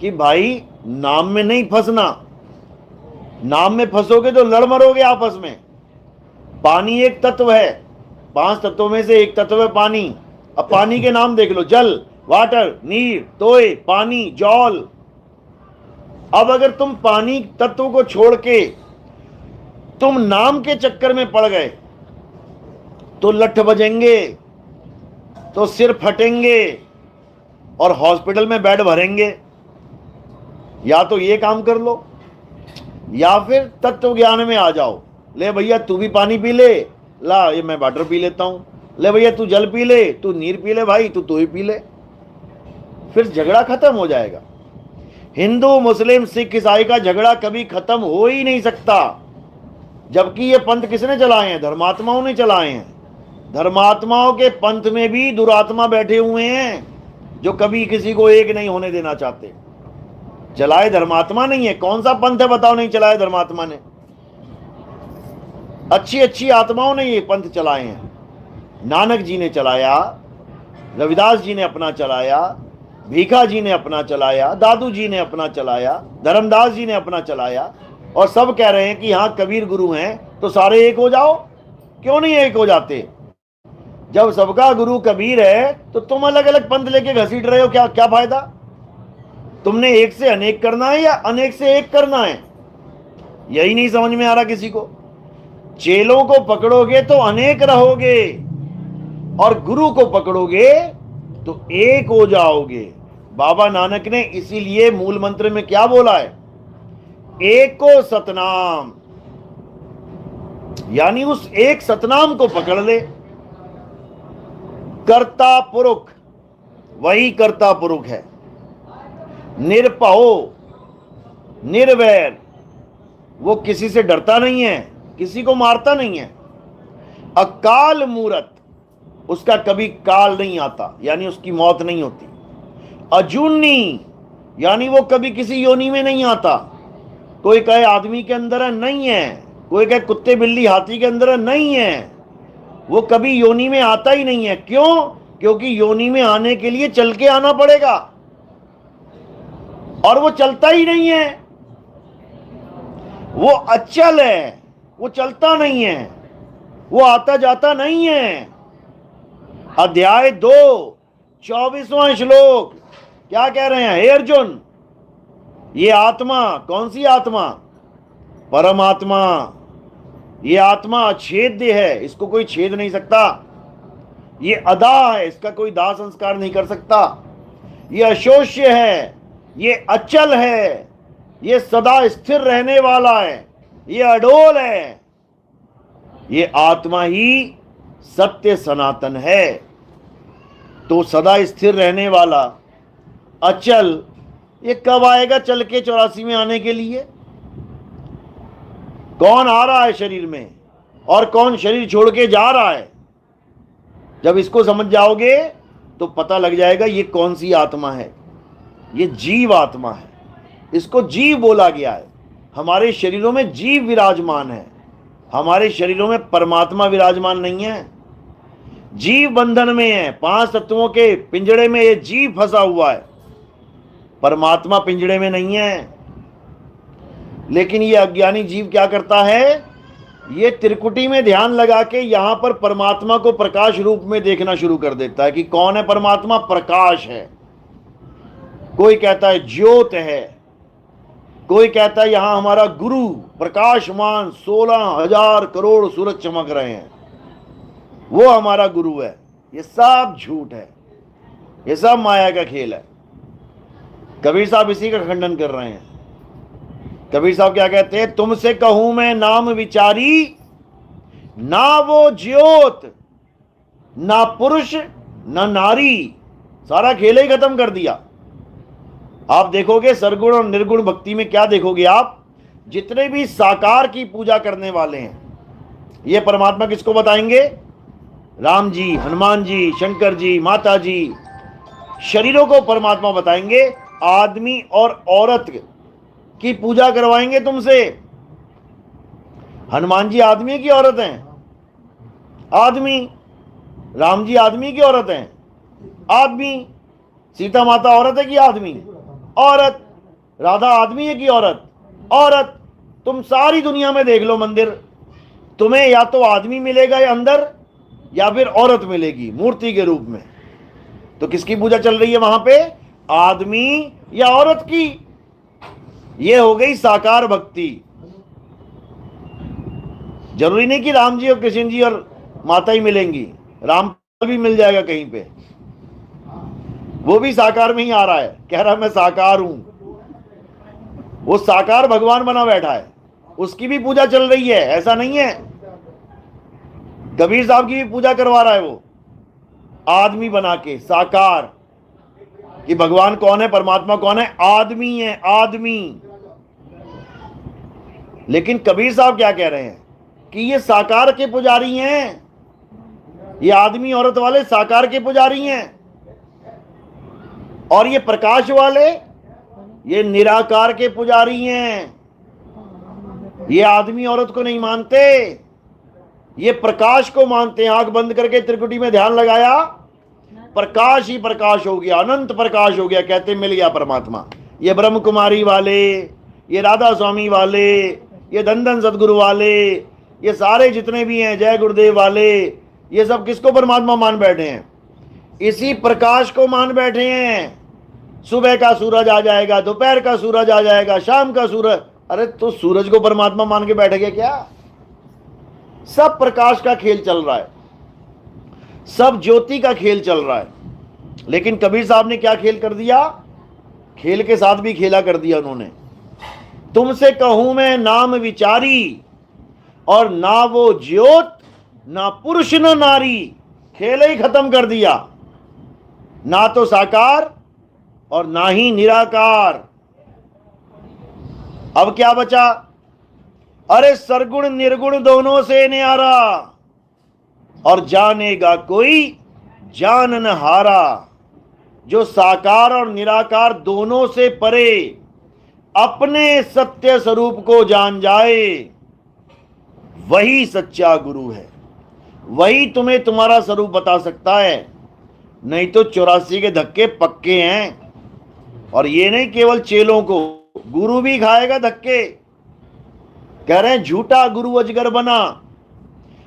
कि भाई नाम में नहीं फंसना, नाम में फंसोगे तो लड़ मरोगे आपस में। पानी एक तत्व है, 5 तत्वों में से एक तत्व है पानी। अब पानी के नाम देख लो, जल, वाटर, नीर, तोय, पानी, जौल। अब अगर तुम पानी तत्व को छोड़ के तुम नाम के चक्कर में पड़ गए तो लठ बजेंगे, तो सिर फटेंगे और हॉस्पिटल में बेड भरेंगे। या तो ये काम कर लो, या फिर तत्व ज्ञान में आ जाओ। ले भैया तू भी पानी पी ले, ला ये मैं वाटर पी लेता हूं। ले भैया तू जल पी ले, तू नीर पी ले, भाई तू ही पी ले। फिर झगड़ा खत्म हो जाएगा। हिंदू मुस्लिम सिख ईसाई का झगड़ा कभी खत्म हो ही नहीं सकता, जबकि ये पंथ किसने चलाए हैं? धर्मात्माओं ने चलाए हैं। धर्मात्माओं के पंथ में भी दुरात्मा बैठे हुए हैं जो कभी किसी को एक नहीं होने देना चाहते। चलाए धर्मात्मा नहीं है। कौन सा पंथ है बताओ नहीं चलाए धर्मात्मा ने? अच्छी अच्छी आत्माओं ने ये पंथ चलाए हैं। नानक जी ने चलाया, रविदास जी ने अपना चलाया, भीखा जी ने अपना चलाया, दादू जी ने अपना चलाया, धर्मदास जी ने अपना चलाया, और सब कह रहे हैं कि हाँ कबीर गुरु हैं तो सारे एक हो जाओ। क्यों नहीं एक हो जाते? जब सबका गुरु कबीर है तो तुम अलग अलग पंथ लेके घसीट रहे हो, क्या क्या फायदा? तुमने एक से अनेक करना है या अनेक से एक करना है? यही नहीं समझ में आ रहा किसी को। चेलों को पकड़ोगे तो अनेक रहोगे, और गुरु को पकड़ोगे तो एक हो जाओगे। बाबा नानक ने इसीलिए मूल मंत्र में क्या बोला है? एको सतनाम, यानी उस एक सतनाम को पकड़ ले। कर्ता पुरुष, वही कर्ता पुरुष है। निरपहो, निर्वैर, वो किसी से डरता नहीं है, किसी को मारता नहीं है। अकाल मूरत, उसका कभी काल नहीं आता, यानी उसकी मौत नहीं होती। अजूनी, यानी वो कभी किसी योनि में नहीं आता। कोई कहे आदमी के अंदर है, नहीं है। कोई कहे कुत्ते बिल्ली हाथी के अंदर है, नहीं है। वो कभी योनि में आता ही नहीं है। क्यों? क्योंकि योनि में आने के लिए चल के आना पड़ेगा, और वो चलता ही नहीं है। वो अचल है, वो चलता नहीं है, वो आता जाता नहीं है। अध्याय 2 24वां श्लोक क्या कह रहे हैं? हे अर्जुन, ये आत्मा कौन सी आत्मा? परमात्मा। ये आत्मा अछेद्य है, इसको कोई छेद नहीं सकता। ये अदा है, इसका कोई दाह संस्कार नहीं कर सकता। ये अशोष्य है, ये अचल है, ये सदा स्थिर रहने वाला है, ये अडोल है। ये आत्मा ही सत्य सनातन है। तो सदा स्थिर रहने वाला, अचल, ये कब आएगा चल के 84 में आने के लिए? कौन आ रहा है शरीर में और कौन शरीर छोड़ के जा रहा है? जब इसको समझ जाओगे तो पता लग जाएगा ये कौन सी आत्मा है। ये जीव आत्मा है, इसको जीव बोला गया है। हमारे शरीरों में जीव विराजमान है, हमारे शरीरों में परमात्मा विराजमान नहीं है। जीव बंधन में है, 5 तत्वों के पिंजड़े में ये जीव फंसा हुआ है, परमात्मा पिंजड़े में नहीं है। लेकिन ये अज्ञानी जीव क्या करता है? ये त्रिकुटी में ध्यान लगा के यहां पर परमात्मा को प्रकाश रूप में देखना शुरू कर देता है कि कौन है परमात्मा? प्रकाश है। कोई कहता है ज्योत है, कोई कहता है यहां हमारा गुरु प्रकाशमान 16,000 करोड़ सूरज चमक रहे हैं, वो हमारा गुरु है। ये सब झूठ है, ये सब माया का खेल है। कबीर साहब इसी का खंडन कर रहे हैं। कबीर साहब क्या कहते हैं? तुमसे कहूं मैं नाम विचारी, ना वो ज्योत, ना पुरुष, ना नारी। सारा खेल ही खत्म कर दिया। आप देखोगे सरगुण और निर्गुण भक्ति में क्या देखोगे आप? जितने भी साकार की पूजा करने वाले हैं, ये परमात्मा किसको बताएंगे? राम जी, हनुमान जी, शंकर जी, माता जी, शरीरों को परमात्मा बताएंगे। आदमी और औरत की पूजा करवाएंगे तुमसे। हनुमान जी आदमी की औरत हैं? आदमी। राम जी आदमी की औरत हैं? आदमी। सीता माता औरत है कि आदमी? औरत। राधा आदमी है कि औरत? औरत। तुम सारी दुनिया में देख लो मंदिर, तुम्हें या तो आदमी मिलेगा या अंदर, या फिर औरत मिलेगी मूर्ति के रूप में। तो किसकी पूजा चल रही है वहां पे? आदमी या औरत की। ये हो गई साकार भक्ति। जरूरी नहीं कि राम जी और कृष्ण जी और माता ही मिलेंगी, राम भी मिल जाएगा कहीं पे, वो भी साकार में ही आ रहा है, कह रहा है मैं साकार हूं। वो साकार भगवान बना बैठा है, उसकी भी पूजा चल रही है, ऐसा नहीं है। कबीर साहब की भी पूजा करवा रहा है वो, आदमी बना के साकार, कि भगवान कौन है, परमात्मा कौन है? आदमी है, आदमी। लेकिन कबीर साहब क्या कह रहे हैं कि ये साकार के पुजारी हैं, ये आदमी औरत वाले साकार के पुजारी हैं, और ये प्रकाश वाले ये निराकार के पुजारी हैं। ये आदमी औरत को नहीं मानते, ये प्रकाश को मानते हैं। आंख बंद करके त्रिकुटी में ध्यान लगाया, प्रकाश ही प्रकाश हो गया, अनंत प्रकाश हो गया, कहते मिल गया परमात्मा। ये ब्रह्म कुमारी वाले, ये राधा स्वामी वाले, ये धन सदगुरु वाले, ये सारे जितने भी हैं जय गुरुदेव वाले, ये सब किसको परमात्मा मान बैठे हैं? इसी प्रकाश को मान बैठे हैं। सुबह का सूरज आ जाएगा, दोपहर का सूरज आ जाएगा, शाम का सूरज। अरे तो सूरज को परमात्मा मान के बैठ गए क्या? सब प्रकाश का खेल चल रहा है, सब ज्योति का खेल चल रहा है। लेकिन कबीर साहब ने क्या खेल कर दिया? खेल के साथ भी खेला कर दिया उन्होंने। तुमसे कहूं मैं नाम विचारी, और ना वो ज्योत ना पुरुष न नारी। खेल ही खत्म कर दिया, ना तो साकार और ना ही निराकार। अब क्या बचा? अरे सरगुण निर्गुण दोनों से न्यारा, और जानेगा कोई जान न हारा। जो साकार और निराकार दोनों से परे अपने सत्य स्वरूप को जान जाए, वही सच्चा गुरु है। वही तुम्हें तुम्हारा स्वरूप बता सकता है। नहीं तो 84 के धक्के पक्के हैं। और ये नहीं केवल चेलों को, गुरु भी खाएगा धक्के। कह रहे हैं झूठा गुरु अजगर बना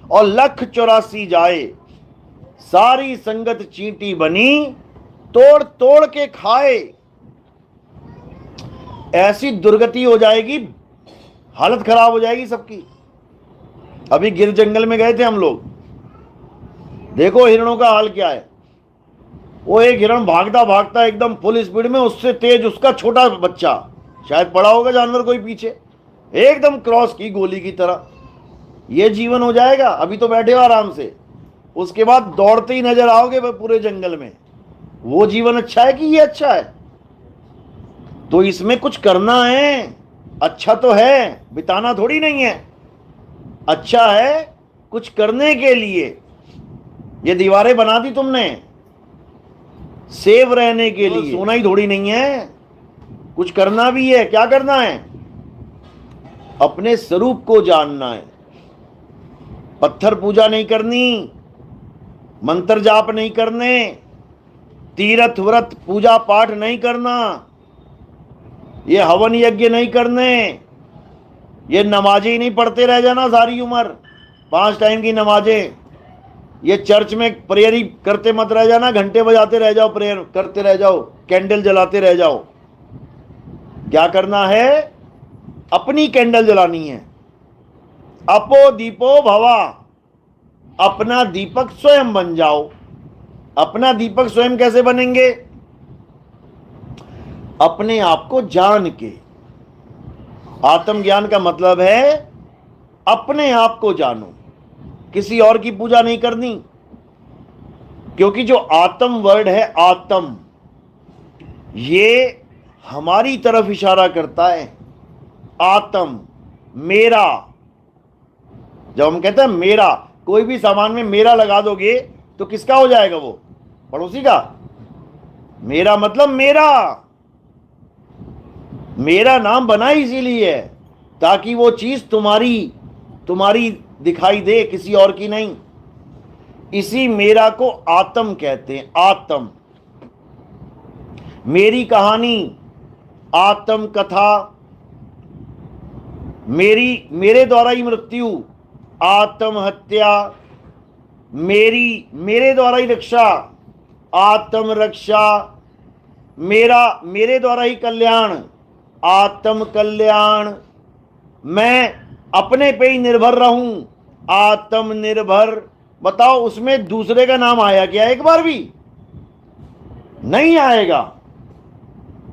और 1,84 जाए, सारी संगत चींटी बनी, तोड़ तोड़ के खाए। ऐसी दुर्गति हो जाएगी, हालत खराब हो जाएगी सबकी। अभी गिर जंगल में गए थे हम लोग, देखो हिरणों का हाल क्या है। वो एक हिरण भागता भागता एकदम फुल स्पीड में, उससे तेज उसका छोटा बच्चा, शायद पड़ा होगा जानवर कोई पीछे, एकदम क्रॉस की गोली की तरह। ये जीवन हो जाएगा? अभी तो बैठे हो आराम से, उसके बाद दौड़ते ही नजर आओगे पूरे जंगल में। वो जीवन अच्छा है कि ये अच्छा है? तो इसमें कुछ करना है। अच्छा तो है, बिताना थोड़ी नहीं है। अच्छा है कुछ करने के लिए। ये दीवारें बना दी तुमने सेव रहने के लिए, सोना ही थोड़ी नहीं है। कुछ करना भी है। क्या करना है? अपने स्वरूप को जानना है। पत्थर पूजा नहीं करनी, मंत्र जाप नहीं करने, तीर्थ व्रत पूजा पाठ नहीं करना, ये हवन यज्ञ नहीं करने, ये नमाजें नहीं पढ़ते रह जाना सारी उम्र, 5 टाइम की नमाजें। ये चर्च में प्रेयर ही करते मत रह जाना, घंटे बजाते रह जाओ, प्रेयर करते रह जाओ, कैंडल जलाते रह जाओ। क्या करना है? अपनी कैंडल जलानी है। अपो दीपो भवा, अपना दीपक स्वयं बन जाओ। अपना दीपक स्वयं कैसे बनेंगे? अपने आप को जान के। आत्मज्ञान का मतलब है अपने आप को जानो, किसी और की पूजा नहीं करनी। क्योंकि जो आत्म वर्ड है, आत्म, ये हमारी तरफ इशारा करता है। आत्म, मेरा। जब हम कहते हैं मेरा, कोई भी सामान में मेरा लगा दोगे तो किसका हो जाएगा? वो पड़ोसी का। मेरा मतलब मेरा। मेरा नाम बना इसीलिए है ताकि वो चीज तुम्हारी दिखाई दे, किसी और की नहीं। इसी मेरा को आत्म कहते हैं। आत्म, मेरी कहानी, आत्म कथा, मेरे द्वारा ही मृत्यु, आत्महत्या, मेरे द्वारा ही रक्षा, आत्म रक्षा, मेरे द्वारा ही कल्याण, आत्म कल्याण। मैं अपने पे ही निर्भर रहूं, आत्मनिर्भर। बताओ उसमें दूसरे का नाम आया क्या? एक बार भी नहीं आएगा,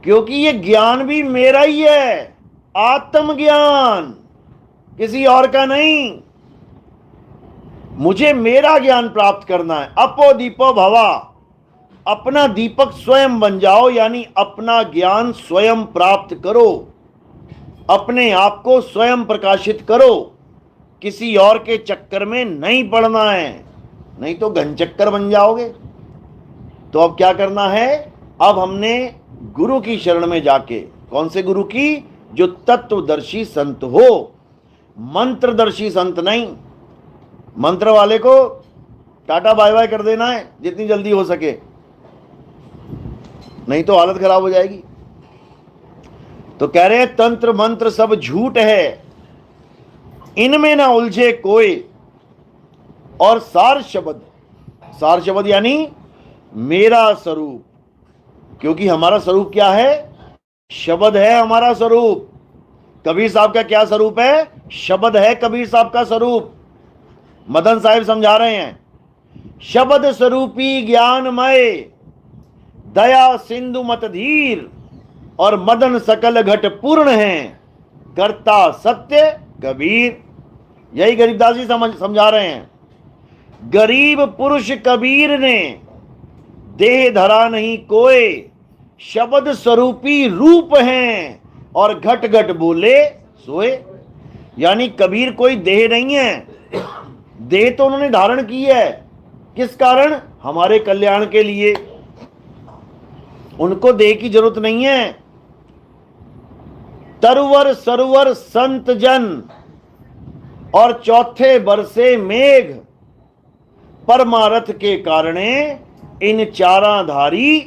क्योंकि ये ज्ञान भी मेरा ही है। आत्मज्ञान, किसी और का नहीं। मुझे मेरा ज्ञान प्राप्त करना है। अपो दीपो भवा, अपना दीपक स्वयं बन जाओ, यानी अपना ज्ञान स्वयं प्राप्त करो, अपने आप को स्वयं प्रकाशित करो। किसी और के चक्कर में नहीं पड़ना है, नहीं तो घनचक्कर बन जाओगे। तो अब क्या करना है? अब हमने गुरु की शरण में जाके, कौन से गुरु की? जो तत्वदर्शी संत हो, मंत्रदर्शी संत नहीं। मंत्र वाले को टाटा बाय बाय कर देना है जितनी जल्दी हो सके, नहीं तो हालत खराब हो जाएगी। तो कह रहे हैं तंत्र मंत्र सब झूठ है, इनमें ना उलझे कोई, और सार शब्द यानी मेरा स्वरूप, क्योंकि हमारा स्वरूप क्या है? शब्द है हमारा स्वरूप। कबीर साहब का क्या स्वरूप है? शब्द है कबीर साहब का स्वरूप। मदन साहिब समझा रहे हैं, शब्द स्वरूपी ज्ञानमय दया सिंधु मत धीर, और मदन सकल घट पूर्ण है, करता सत्य कबीर। यही गरीबदास जी समझा रहे हैं। गरीब पुरुष कबीर ने देह धरा नहीं कोय, शब्द स्वरूपी रूप हैं, और घट घट बोले सोए। यानी कबीर कोई देह नहीं है, देह तो उन्होंने धारण की है। किस कारण? हमारे कल्याण के लिए। उनको देह की जरूरत नहीं है। तरवर सरोवर संत जन, और चौथे बरसे मेघ, परमारथ के कारणे इन चाराधारी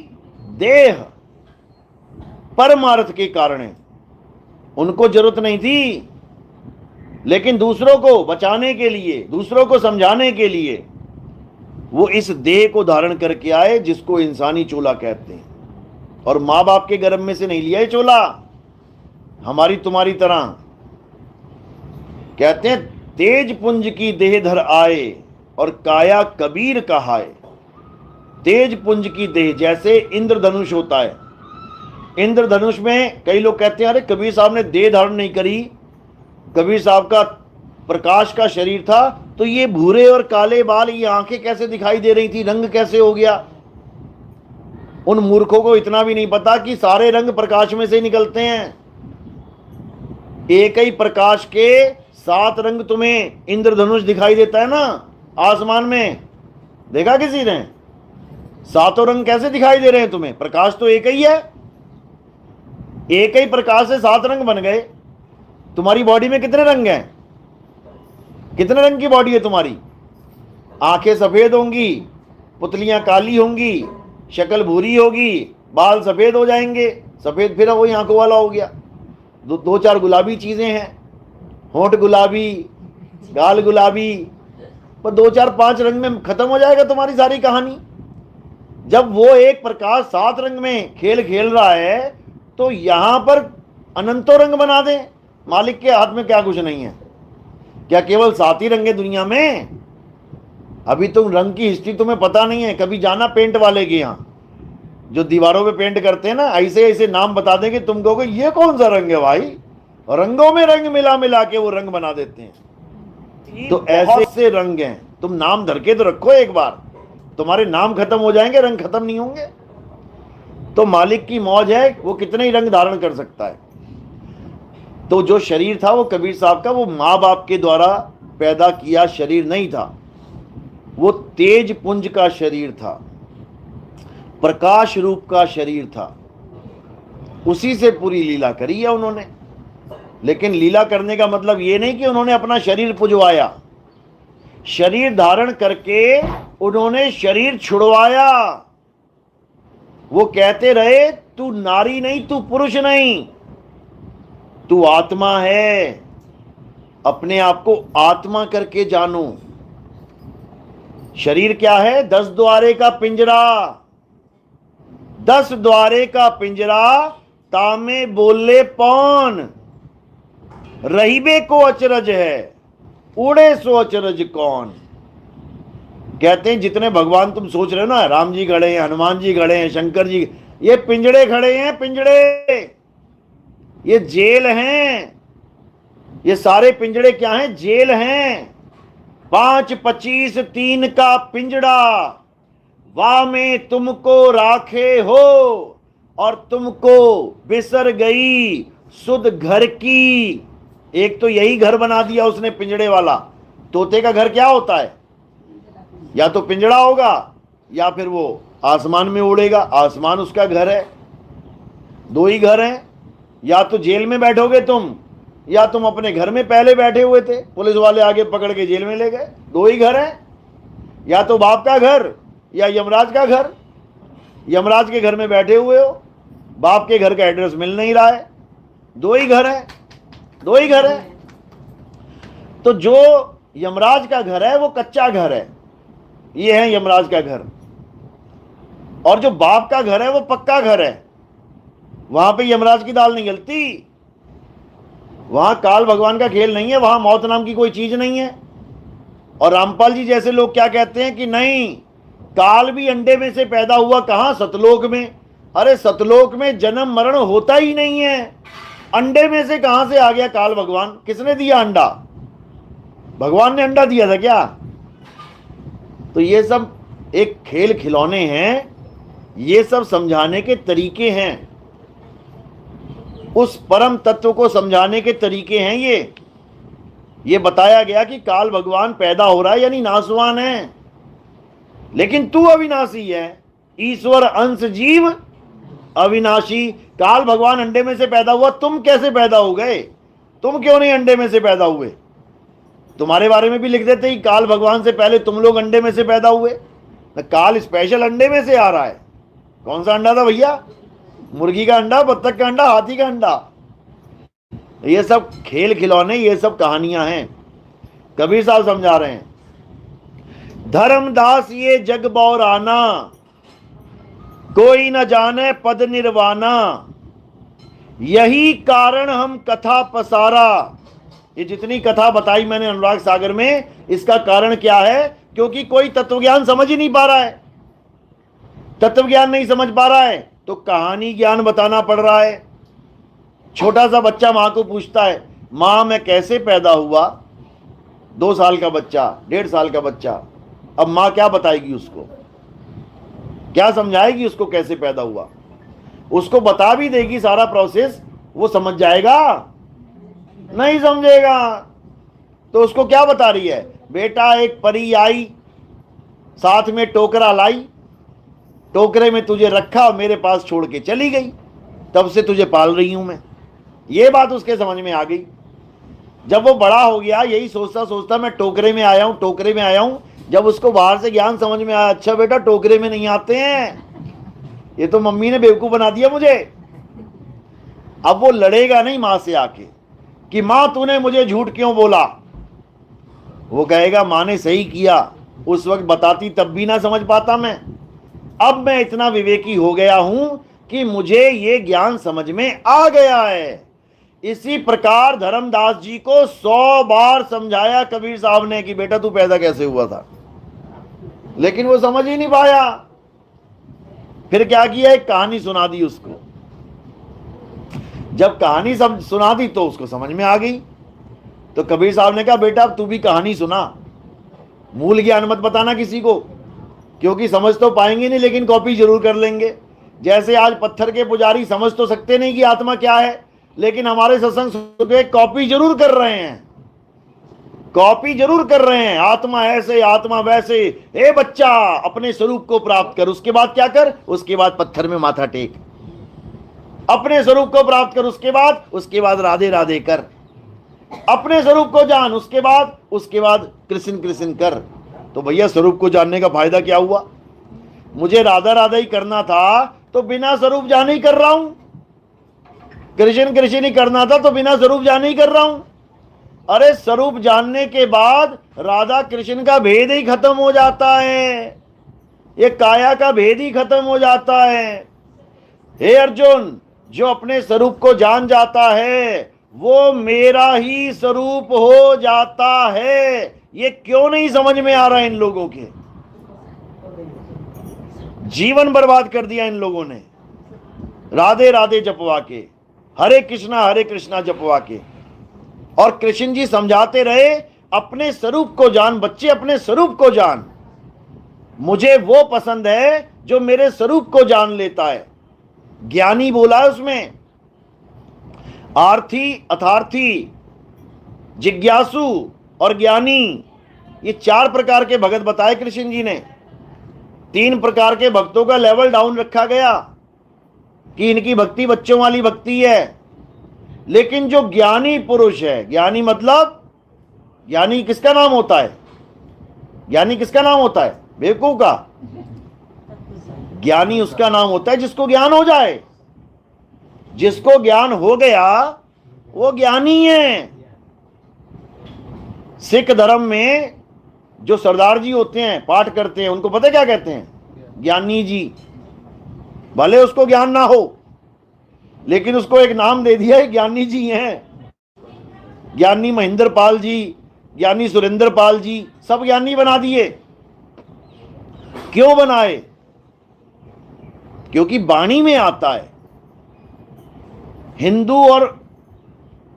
देह। परमारथ के कारणे उनको जरूरत नहीं थी, लेकिन दूसरों को बचाने के लिए, दूसरों को समझाने के लिए वो इस देह को धारण करके आए, जिसको इंसानी चोला कहते हैं। और मां बाप के गर्भ में से नहीं लिया है चोला, हमारी तुम्हारी तरह। कहते हैं तेज पुंज की देह धर आए, और काया कबीर कहाए। तेज पुंज की देह, जैसे इंद्रधनुष होता है, इंद्रधनुष में कई लोग कहते हैं अरे कबीर साहब ने देह धारण नहीं करी, कबीर साहब का प्रकाश का शरीर था, तो ये भूरे और काले बाल, ये आंखें कैसे दिखाई दे रही थी, रंग कैसे हो गया? उन मूर्खों को इतना भी नहीं पता कि सारे रंग प्रकाश में से ही निकलते हैं। एक ही प्रकाश के 7 रंग तुम्हें इंद्रधनुष दिखाई देता है ना आसमान में, देखा किसी ने? 7 रंग कैसे दिखाई दे रहे हैं तुम्हें? प्रकाश तो एक ही है। एक ही प्रकाश से 7 रंग बन गए। तुम्हारी बॉडी में कितने रंग हैं? कितने रंग की बॉडी है तुम्हारी? आंखें सफेद होंगी, पुतलियां काली होंगी, शक्ल भूरी होगी, बाल सफेद हो जाएंगे, सफेद फिर वही आंखों वाला हो गया। 2-4 गुलाबी चीजें हैं, होंठ गुलाबी, गाल गुलाबी, पर 2-4-5 रंग में खत्म हो जाएगा तुम्हारी सारी कहानी। जब वो एक प्रकाश 7 रंग में खेल खेल रहा है, तो यहां पर अनंतों रंग बना दें। मालिक के हाथ में क्या कुछ नहीं है? क्या केवल 7 ही रंग है दुनिया में? अभी तुम रंग की हिस्ट्री तुम्हें पता नहीं है। कभी जाना पेंट वाले के यहाँ, जो दीवारों पे पेंट करते हैं ना, ऐसे ऐसे नाम बता देंगे, तुम कहोगे ये कौन सा रंग है भाई? रंगों में रंग मिला मिला के वो रंग बना देते हैं। तो ऐसे से रंग हैं, तुम नाम धर के तो रखो एक बार, तुम्हारे नाम खत्म हो जाएंगे, रंग खत्म नहीं होंगे। तो मालिक की मौज है, वो कितने ही रंग धारण कर सकता है। तो जो शरीर था वो कबीर साहब का, वो माँ बाप के द्वारा पैदा किया शरीर नहीं था, वो तेज पुंज का शरीर था, प्रकाश रूप का शरीर था। उसी से पूरी लीला करी है उन्होंने। लेकिन लीला करने का मतलब ये नहीं कि उन्होंने अपना शरीर पुजवाया। शरीर धारण करके उन्होंने शरीर छुड़वाया। वो कहते रहे तू नारी नहीं, तू पुरुष नहीं, तू आत्मा है। अपने आप को आत्मा करके जानो। शरीर क्या है? 10 द्वारे का पिंजरा। 10 द्वारे का पिंजरा, तामे बोले पौन, रहीबे को अचरज है, उड़े सो अचरज कौन। कहते हैं जितने भगवान तुम सोच रहे हो ना, राम जी खड़े हैं, हनुमान जी खड़े हैं, शंकर जी, ये पिंजड़े खड़े हैं, पिंजड़े, ये जेल हैं। ये सारे पिंजड़े क्या हैं? जेल हैं। 5, 25, 3 का पिंजड़ा, वाह में तुमको राखे हो, और तुमको बिसर गई सुध घर की। एक तो यही घर बना दिया उसने पिंजड़े वाला। तोते का घर क्या होता है? या तो पिंजड़ा होगा, या फिर वो आसमान में उड़ेगा, आसमान उसका घर है। 2 ही घर हैं। या तो जेल में बैठोगे तुम, या तुम अपने घर में पहले बैठे हुए थे, पुलिस वाले आगे पकड़ के जेल में ले गए। दो ही घर हैं, या तो बाप का घर या यमराज का घर। यमराज के घर में बैठे हुए हो, बाप के घर का एड्रेस मिल नहीं रहा है। दो ही घर है, दो ही घर है। तो जो यमराज का घर है वो कच्चा घर है, ये है यमराज का घर। और जो बाप का घर है वो पक्का घर है, वहां पे यमराज की दाल नहीं गलती। वहां काल भगवान का खेल नहीं है, वहां मौत नाम की कोई चीज नहीं है। और रामपाल जी जैसे लोग क्या कहते हैं कि नहीं, काल भी अंडे में से पैदा हुआ, कहां, सतलोक में। अरे सतलोक में जन्म मरण होता ही नहीं है, अंडे में से कहां से आ गया काल भगवान? किसने दिया अंडा? भगवान ने अंडा दिया था क्या? तो ये सब एक खेल खिलौने हैं, ये सब समझाने के तरीके हैं, उस परम तत्व को समझाने के तरीके हैं। ये बताया गया कि काल भगवान पैदा हो रहा है यानी नासवान है, लेकिन तू अविनाशी है। ईश्वर अंश जीव अविनाशी। काल भगवान अंडे में से पैदा हुआ, तुम कैसे पैदा हो गए? तुम क्यों नहीं अंडे में से पैदा हुए? तुम्हारे बारे में भी लिख देते ही काल भगवान से पहले तुम लोग अंडे में से पैदा हुए। काल स्पेशल अंडे में से आ रहा है। कौन सा अंडा था भैया? मुर्गी का अंडा, बत्तख का अंडा, हाथी का अंडा। ये सब खेल खिलौने, ये सब कहानियां हैं। कबीर साहब समझा रहे हैं, धर्मदास ये जग बौराना, कोई न जाने पद निर्वाणा, यही कारण हम कथा पसारा। ये जितनी कथा बताई मैंने अनुराग सागर में, इसका कारण क्या है? क्योंकि कोई तत्वज्ञान समझ ही नहीं पा रहा है। तत्वज्ञान नहीं समझ पा रहा है तो कहानी ज्ञान बताना पड़ रहा है। छोटा सा बच्चा मां को पूछता है, मां मैं कैसे पैदा हुआ? 2 साल का बच्चा, 1.5 साल का बच्चा। अब मां क्या बताएगी उसको? क्या समझाएगी उसको कैसे पैदा हुआ? उसको बता भी देगी सारा प्रोसेस, वो समझ जाएगा? नहीं समझेगा। तो उसको क्या बता रही है? बेटा एक परी आई, साथ में टोकरा लाई, टोकरे में तुझे रखा और मेरे पास छोड़ के चली गई, तब से तुझे पाल रही हूं मैं। ये बात उसके समझ में आ गई। जब वो बड़ा हो गया, यही सोचता सोचता मैं टोकरे में आया हूं, टोकरे में आया हूं। जब उसको बाहर से ज्ञान समझ में आया, अच्छा बेटा टोकरे में नहीं आते हैं, ये तो मम्मी ने बेवकूफ बना दिया मुझे। अब वो लड़ेगा नहीं मां से आके कि मां तूने मुझे झूठ क्यों बोला। वो कहेगा मां ने सही किया, उस वक्त बताती तब भी ना समझ पाता मैं। अब मैं इतना विवेकी हो गया हूं कि मुझे ये ज्ञान समझ में आ गया है। इसी प्रकार धर्मदास जी को 100 बार समझाया कबीर साहब ने कि बेटा तू पैदा कैसे हुआ था, लेकिन वो समझ ही नहीं पाया। फिर क्या किया? एक कहानी सुना दी उसको। जब कहानी सुना दी तो उसको समझ में आ गई। तो कबीर साहब ने कहा बेटा अब तू भी कहानी सुना, मूल ज्ञान मत बताना किसी को, क्योंकि समझ तो पाएंगे नहीं लेकिन कॉपी जरूर कर लेंगे। जैसे आज पत्थर के पुजारी समझ तो सकते नहीं कि आत्मा क्या है, लेकिन हमारे सत्संग सुन के कॉपी जरूर कर रहे हैं, कॉपी जरूर कर रहे हैं। आत्मा ऐसे, आत्मा वैसे। ए बच्चा अपने स्वरूप को प्राप्त कर, उसके बाद क्या कर? उसके बाद पत्थर में माथा टेक। अपने स्वरूप को प्राप्त कर, उसके बाद राधे राधे कर। अपने स्वरूप को जान, उसके बाद कृष्ण कृष्ण कर। तो भैया स्वरूप को जानने का फायदा क्या हुआ? मुझे राधा राधा ही करना था तो बिना स्वरूप जाने ही कर रहा हूं। कृष्ण कृष्ण ही करना था तो बिना स्वरूप जाने ही कर रहा हूं। अरे स्वरूप जानने के बाद राधा कृष्ण का भेद ही खत्म हो जाता है, ये काया का भेद ही खत्म हो जाता है। हे अर्जुन, जो अपने स्वरूप को जान जाता है वो मेरा ही स्वरूप हो जाता है। ये क्यों नहीं समझ में आ रहा है इन लोगों के? जीवन बर्बाद कर दिया इन लोगों ने राधे राधे जपवा के, हरे कृष्णा जपवा के। और कृष्ण जी समझाते रहे अपने स्वरूप को जान बच्चे, अपने स्वरूप को जान। मुझे वो पसंद है जो मेरे स्वरूप को जान लेता है। ज्ञानी बोला है उसमें, आर्थी, अथार्थी, जिज्ञासु और ज्ञानी, ये 4 प्रकार के भगत बताए कृष्ण जी ने। 3 प्रकार के भक्तों का लेवल डाउन रखा गया कि इनकी भक्ति बच्चों वाली भक्ति है, लेकिन जो ज्ञानी पुरुष है, ज्ञानी मतलब, ज्ञानी किसका नाम होता है? ज्ञानी किसका नाम होता है? बेवकूफ का? ज्ञानी उसका नाम होता है जिसको ज्ञान हो जाए। जिसको ज्ञान हो गया वो ज्ञानी है। सिख धर्म में जो सरदार जी होते हैं, पाठ करते हैं, उनको पता क्या कहते हैं? ज्ञानी जी। भले उसको ज्ञान ना हो, लेकिन उसको एक नाम दे दिया है, ज्ञानी जी हैं। ज्ञानी महेंद्र पाल जी, ज्ञानी सुरेंद्र पाल जी, सब ज्ञानी बना दिए। क्यों बनाए? क्योंकि वाणी में आता है। हिंदू और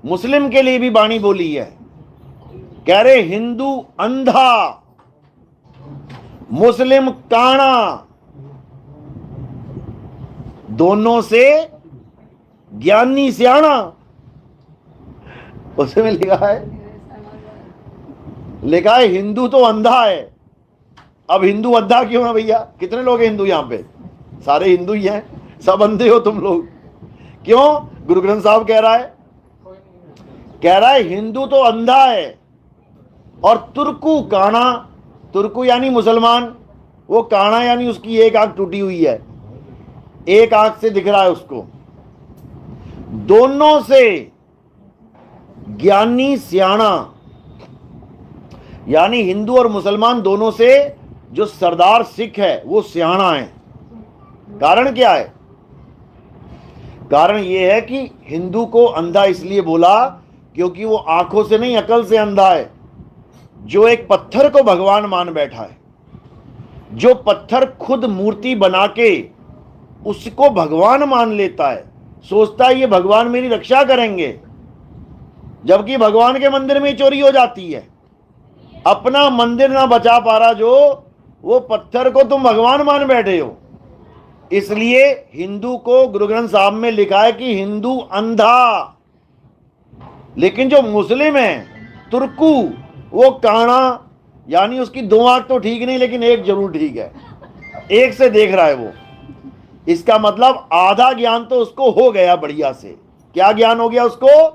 मुस्लिम के लिए भी वाणी बोली है। कह रहे हिंदू अंधा, मुस्लिम काना, दोनों से ज्ञानी सियाना। उसमें लिखा है हिंदू तो अंधा है। अब हिंदू अंधा क्यों है भैया? कितने लोग हैं हिंदू यहां पे? सारे हिंदू ही हैं, सब अंधे हो तुम लोग। क्यों? गुरु ग्रंथ साहब कह रहा है हिंदू तो अंधा है और तुर्कू काना, तुर्कू यानी मुसलमान, वो काना यानी उसकी एक आंख टूटी हुई है, एक आंख से दिख रहा है उसको। दोनों से ज्ञानी सियाना, यानी हिंदू और मुसलमान दोनों से जो सरदार सिख है वो सियाना है। कारण क्या है? कारण यह है कि हिंदू को अंधा इसलिए बोला क्योंकि वो आंखों से नहीं, अकल से अंधा है। जो एक पत्थर को भगवान मान बैठा है, जो पत्थर खुद मूर्ति बना के उसको भगवान मान लेता है, सोचता है ये भगवान मेरी रक्षा करेंगे, जबकि भगवान के मंदिर में चोरी हो जाती है। अपना मंदिर ना बचा पा रहा जो, वो पत्थर को तुम भगवान मान बैठे हो। इसलिए हिंदू को गुरु ग्रंथ साहब में लिखा है कि हिंदू अंधा। लेकिन जो मुस्लिम है तुर्कू, वो काना, यानी उसकी दो आंख तो ठीक नहीं लेकिन एक जरूर ठीक है, एक से देख रहा है वो। इसका मतलब आधा ज्ञान तो उसको हो गया बढ़िया से। क्या ज्ञान हो गया उसको?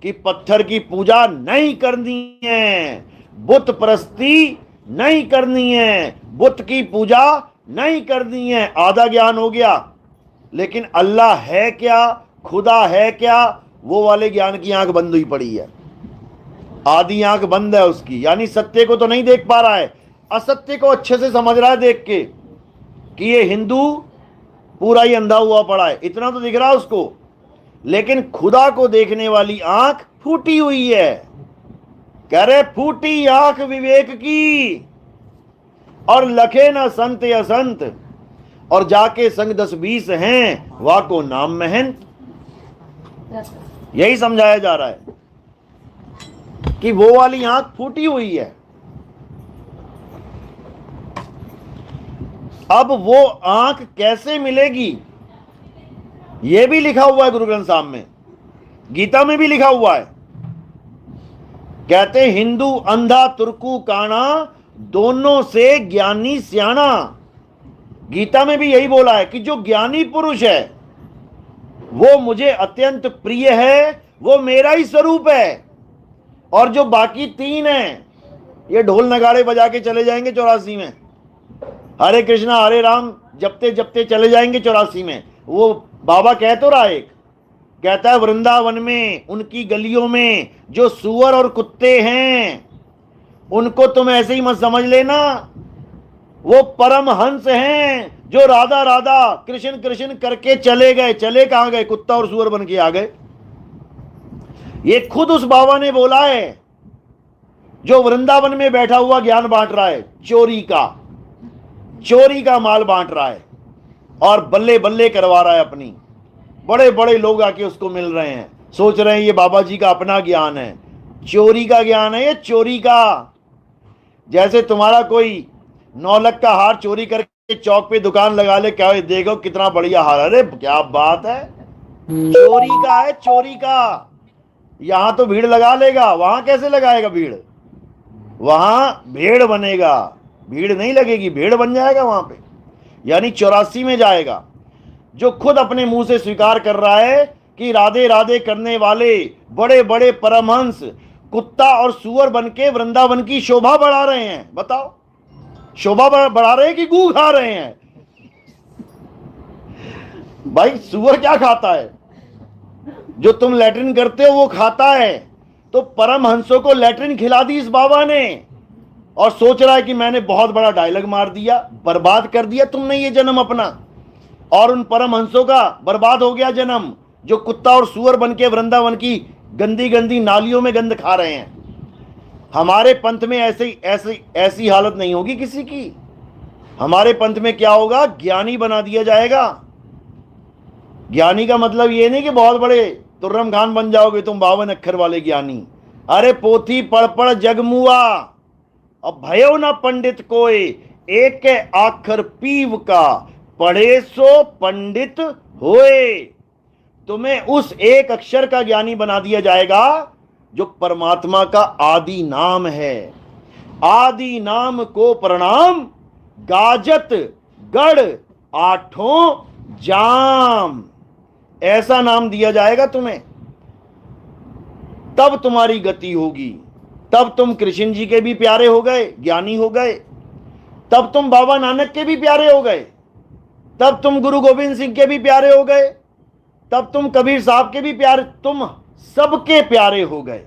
कि पत्थर की पूजा नहीं करनी है, बुत परस्ती नहीं करनी है, बुत की पूजा नहीं करनी है। आधा ज्ञान हो गया। लेकिन अल्लाह है क्या, खुदा है क्या, वो वाले ज्ञान की आंख बंद हुई पड़ी है। आधी आंख बंद है उसकी, यानी सत्य को तो नहीं देख पा रहा है, असत्य को अच्छे से समझ रहा है देख के कि ये हिंदू पूरा ही अंधा हुआ पड़ा है, इतना तो दिख रहा है उसको। लेकिन खुदा को देखने वाली आंख फूटी हुई है। कह रहे फूटी आंख विवेक की और लखे न संत या संत, और जाके संग 10-20 हैं वाह को नाम महंत। यही समझाया जा रहा है कि वो वाली आंख फूटी हुई है। अब वो आंख कैसे मिलेगी ये भी लिखा हुआ है गुरु ग्रंथ साहब में, गीता में भी लिखा हुआ है। कहते हिंदू अंधा तुर्कू काना, दोनों से ज्ञानी सियाना। गीता में भी यही बोला है कि जो ज्ञानी पुरुष है वो मुझे अत्यंत प्रिय है, वो मेरा ही स्वरूप है। और जो बाकी तीन हैं ये ढोल नगाड़े बजा के चले जाएंगे 84 में, हरे कृष्णा हरे राम जपते जपते चले जाएंगे 84 में। वो बाबा कह तो रहा, एक कहता है वृंदावन में उनकी गलियों में जो सुअर और कुत्ते हैं उनको तुम ऐसे ही मत समझ लेना, वो परम हंस हैं जो राधा राधा कृष्ण कृष्ण करके चले गए। चले कहां गए? कुत्ता और सुअर बन के आ गए। ये खुद उस बाबा ने बोला है जो वृंदावन में बैठा हुआ ज्ञान बांट रहा है, चोरी का माल बांट रहा है और बल्ले बल्ले करवा रहा है अपनी। बड़े बड़े लोग आके उसको मिल रहे हैं, सोच रहे हैं ये बाबा जी का अपना ज्ञान है। चोरी का ज्ञान है ये, चोरी का। जैसे तुम्हारा कोई 9 लाख का हार चोरी करके चौक पे दुकान लगा ले, क्या देखो कितना बढ़िया हार, अरे क्या बात है, चोरी का है, चोरी का। यहां तो भीड़ लगा लेगा, वहां कैसे लगाएगा भीड़? वहां भेड़ बनेगा, भीड़ नहीं लगेगी, भेड़ बन जाएगा वहां पे। यानी 84 में जाएगा। जो खुद अपने मुंह से स्वीकार कर रहा है कि राधे राधे करने वाले बड़े बड़े परमहंस कुत्ता और सुअर बन के वृंदावन की शोभा बढ़ा रहे हैं? बताओ, शोभा बढ़ा रहे हैं कि गू खा रहे हैं? भाई सुअर क्या खाता है? जो तुम लैट्रिन करते हो वो खाता है। तो परमहंसों को लैट्रिन खिला दी इस बाबा ने, और सोच रहा है कि मैंने बहुत बड़ा डायलॉग मार दिया, बर्बाद कर दिया तुमने ये जन्म अपना, और उन परमहंसों का बर्बाद हो गया जन्म, जो कुत्ता और सुअर बन के वृंदावन की गंदी गंदी नालियों में गंद खा रहे हैं। हमारे पंथ में ऐसी हालत नहीं होगी किसी की। हमारे पंथ में क्या होगा? ज्ञानी बना दिया जाएगा। ज्ञानी का मतलब ये नहीं कि बहुत बड़े तुर्रम खान बन जाओगे तुम, 52 अक्षर वाले ज्ञानी। अरे पोथी पढ़ पढ़ जगमुआ, अब भयो ना पंडित कोई, एक के आखर पीव का, पढ़े सो पंडित होए। तुम्हें उस एक अक्षर का ज्ञानी बना दिया जाएगा जो परमात्मा का आदि नाम है। आदि नाम को प्रणाम, गाजत गढ़ आठों जाम, ऐसा नाम दिया जाएगा तुम्हें। तब तुम्हारी गति होगी, तब तुम कृष्ण जी के भी प्यारे हो गए, ज्ञानी हो गए, तब तुम बाबा नानक के भी प्यारे हो गए, तब तुम गुरु गोविंद सिंह के भी प्यारे हो गए, तब तुम कबीर साहब के भी प्यारे, तुम सबके प्यारे हो गए,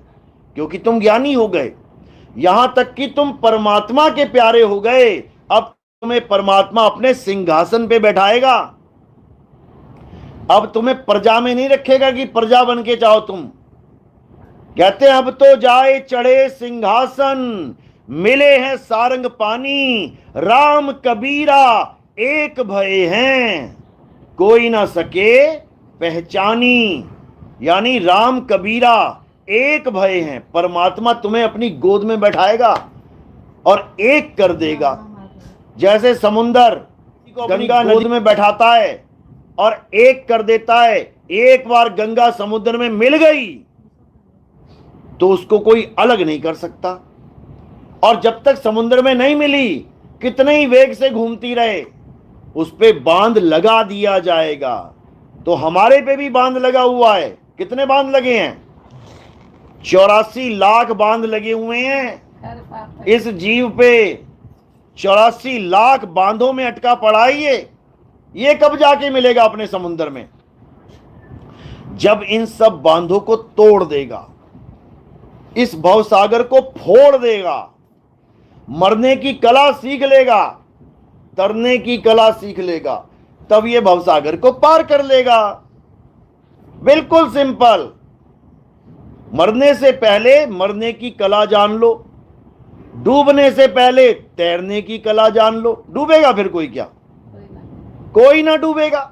क्योंकि तुम ज्ञानी हो गए। यहां तक कि तुम परमात्मा के प्यारे हो गए। अब तुम्हें परमात्मा अपने सिंहासन पे बैठाएगा। अब तुम्हें प्रजा में नहीं रखेगा कि प्रजा बन के जाओ तुम। कहते हैं अब तो जाए चढ़े सिंहासन, मिले हैं सारंग पानी, राम कबीरा एक भय हैं, कोई ना सके पहचानी। यानी राम कबीरा एक भय हैं। परमात्मा तुम्हें अपनी गोद में बैठाएगा और एक कर देगा। जैसे समुंदर गंगा गोद में बैठाता है और एक कर देता है। एक बार गंगा समुद्र में मिल गई तो उसको कोई अलग नहीं कर सकता, और जब तक समुद्र में नहीं मिली कितने ही वेग से घूमती रहे उस पे बांध लगा दिया जाएगा। तो हमारे पे भी बांध लगा हुआ है। कितने बांध लगे हैं? 84 लाख बांध लगे हुए हैं इस जीव पे। 84 लाख बांधों में अटका पड़ा है ये कब जाके मिलेगा अपने समुद्र में? जब इन सब बांधों को तोड़ देगा, इस भवसागर को फोड़ देगा, मरने की कला सीख लेगा, तरने की कला सीख लेगा, तब ये भवसागर को पार कर लेगा। बिल्कुल सिंपल। मरने से पहले मरने की कला जान लो, डूबने से पहले तैरने की कला जान लो। डूबेगा फिर कोई क्या? कोई ना डूबेगा।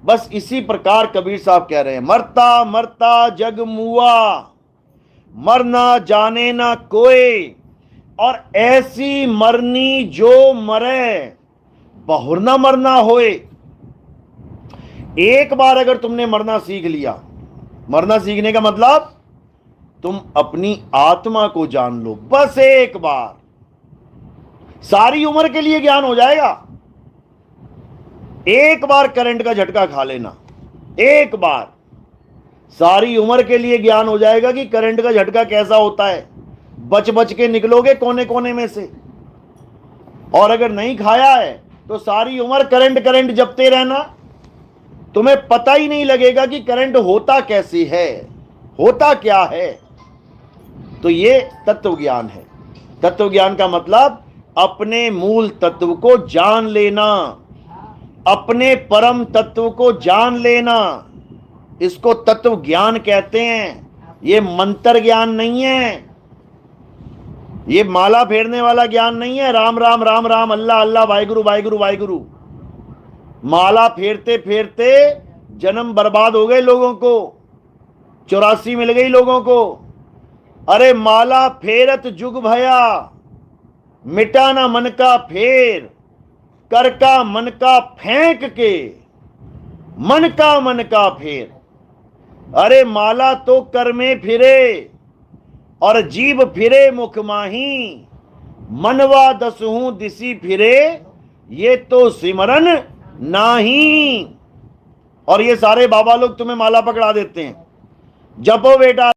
बस इसी प्रकार कबीर साहब कह रहे हैं, मरता मरता जग मुआ, मरना जाने ना कोई, और ऐसी मरनी जो मरे, बहुर ना मरना होए। एक बार अगर तुमने मरना सीख लिया, मरना सीखने का मतलब तुम अपनी आत्मा को जान लो, बस एक बार, सारी उम्र के लिए ज्ञान हो जाएगा। एक बार करंट का झटका खा लेना, एक बार, सारी उम्र के लिए ज्ञान हो जाएगा कि करंट का झटका कैसा होता है। बच बच के निकलोगे कोने कोने में से। और अगर नहीं खाया है तो सारी उम्र करंट करंट जपते रहना, तुम्हें पता ही नहीं लगेगा कि करंट होता कैसे है, होता क्या है। तो ये तत्व ज्ञान है। तत्व ज्ञान का मतलब अपने मूल तत्व को जान लेना, अपने परम तत्व को जान लेना, इसको तत्व ज्ञान कहते हैं। ये मंत्र ज्ञान नहीं है, ये माला फेरने वाला ज्ञान नहीं है। राम राम राम राम, अल्लाह अल्लाह, वाहिगुरु वाहिगुरु वाहिगुरु। माला फेरते फेरते जन्म बर्बाद हो गए लोगों को, 84 मिल गई लोगों को। अरे माला फेरत जुग भया, मिटाना मन का फेर, कर का मन का फेंक के, मन का फेर। अरे माला तो कर में फिरे और जीभ फिरे मुख माही, मनवा दसहूं दिसी फिरे, ये तो सिमरन नाही। और ये सारे बाबा लोग तुम्हें माला पकड़ा देते हैं, जपो बेटा।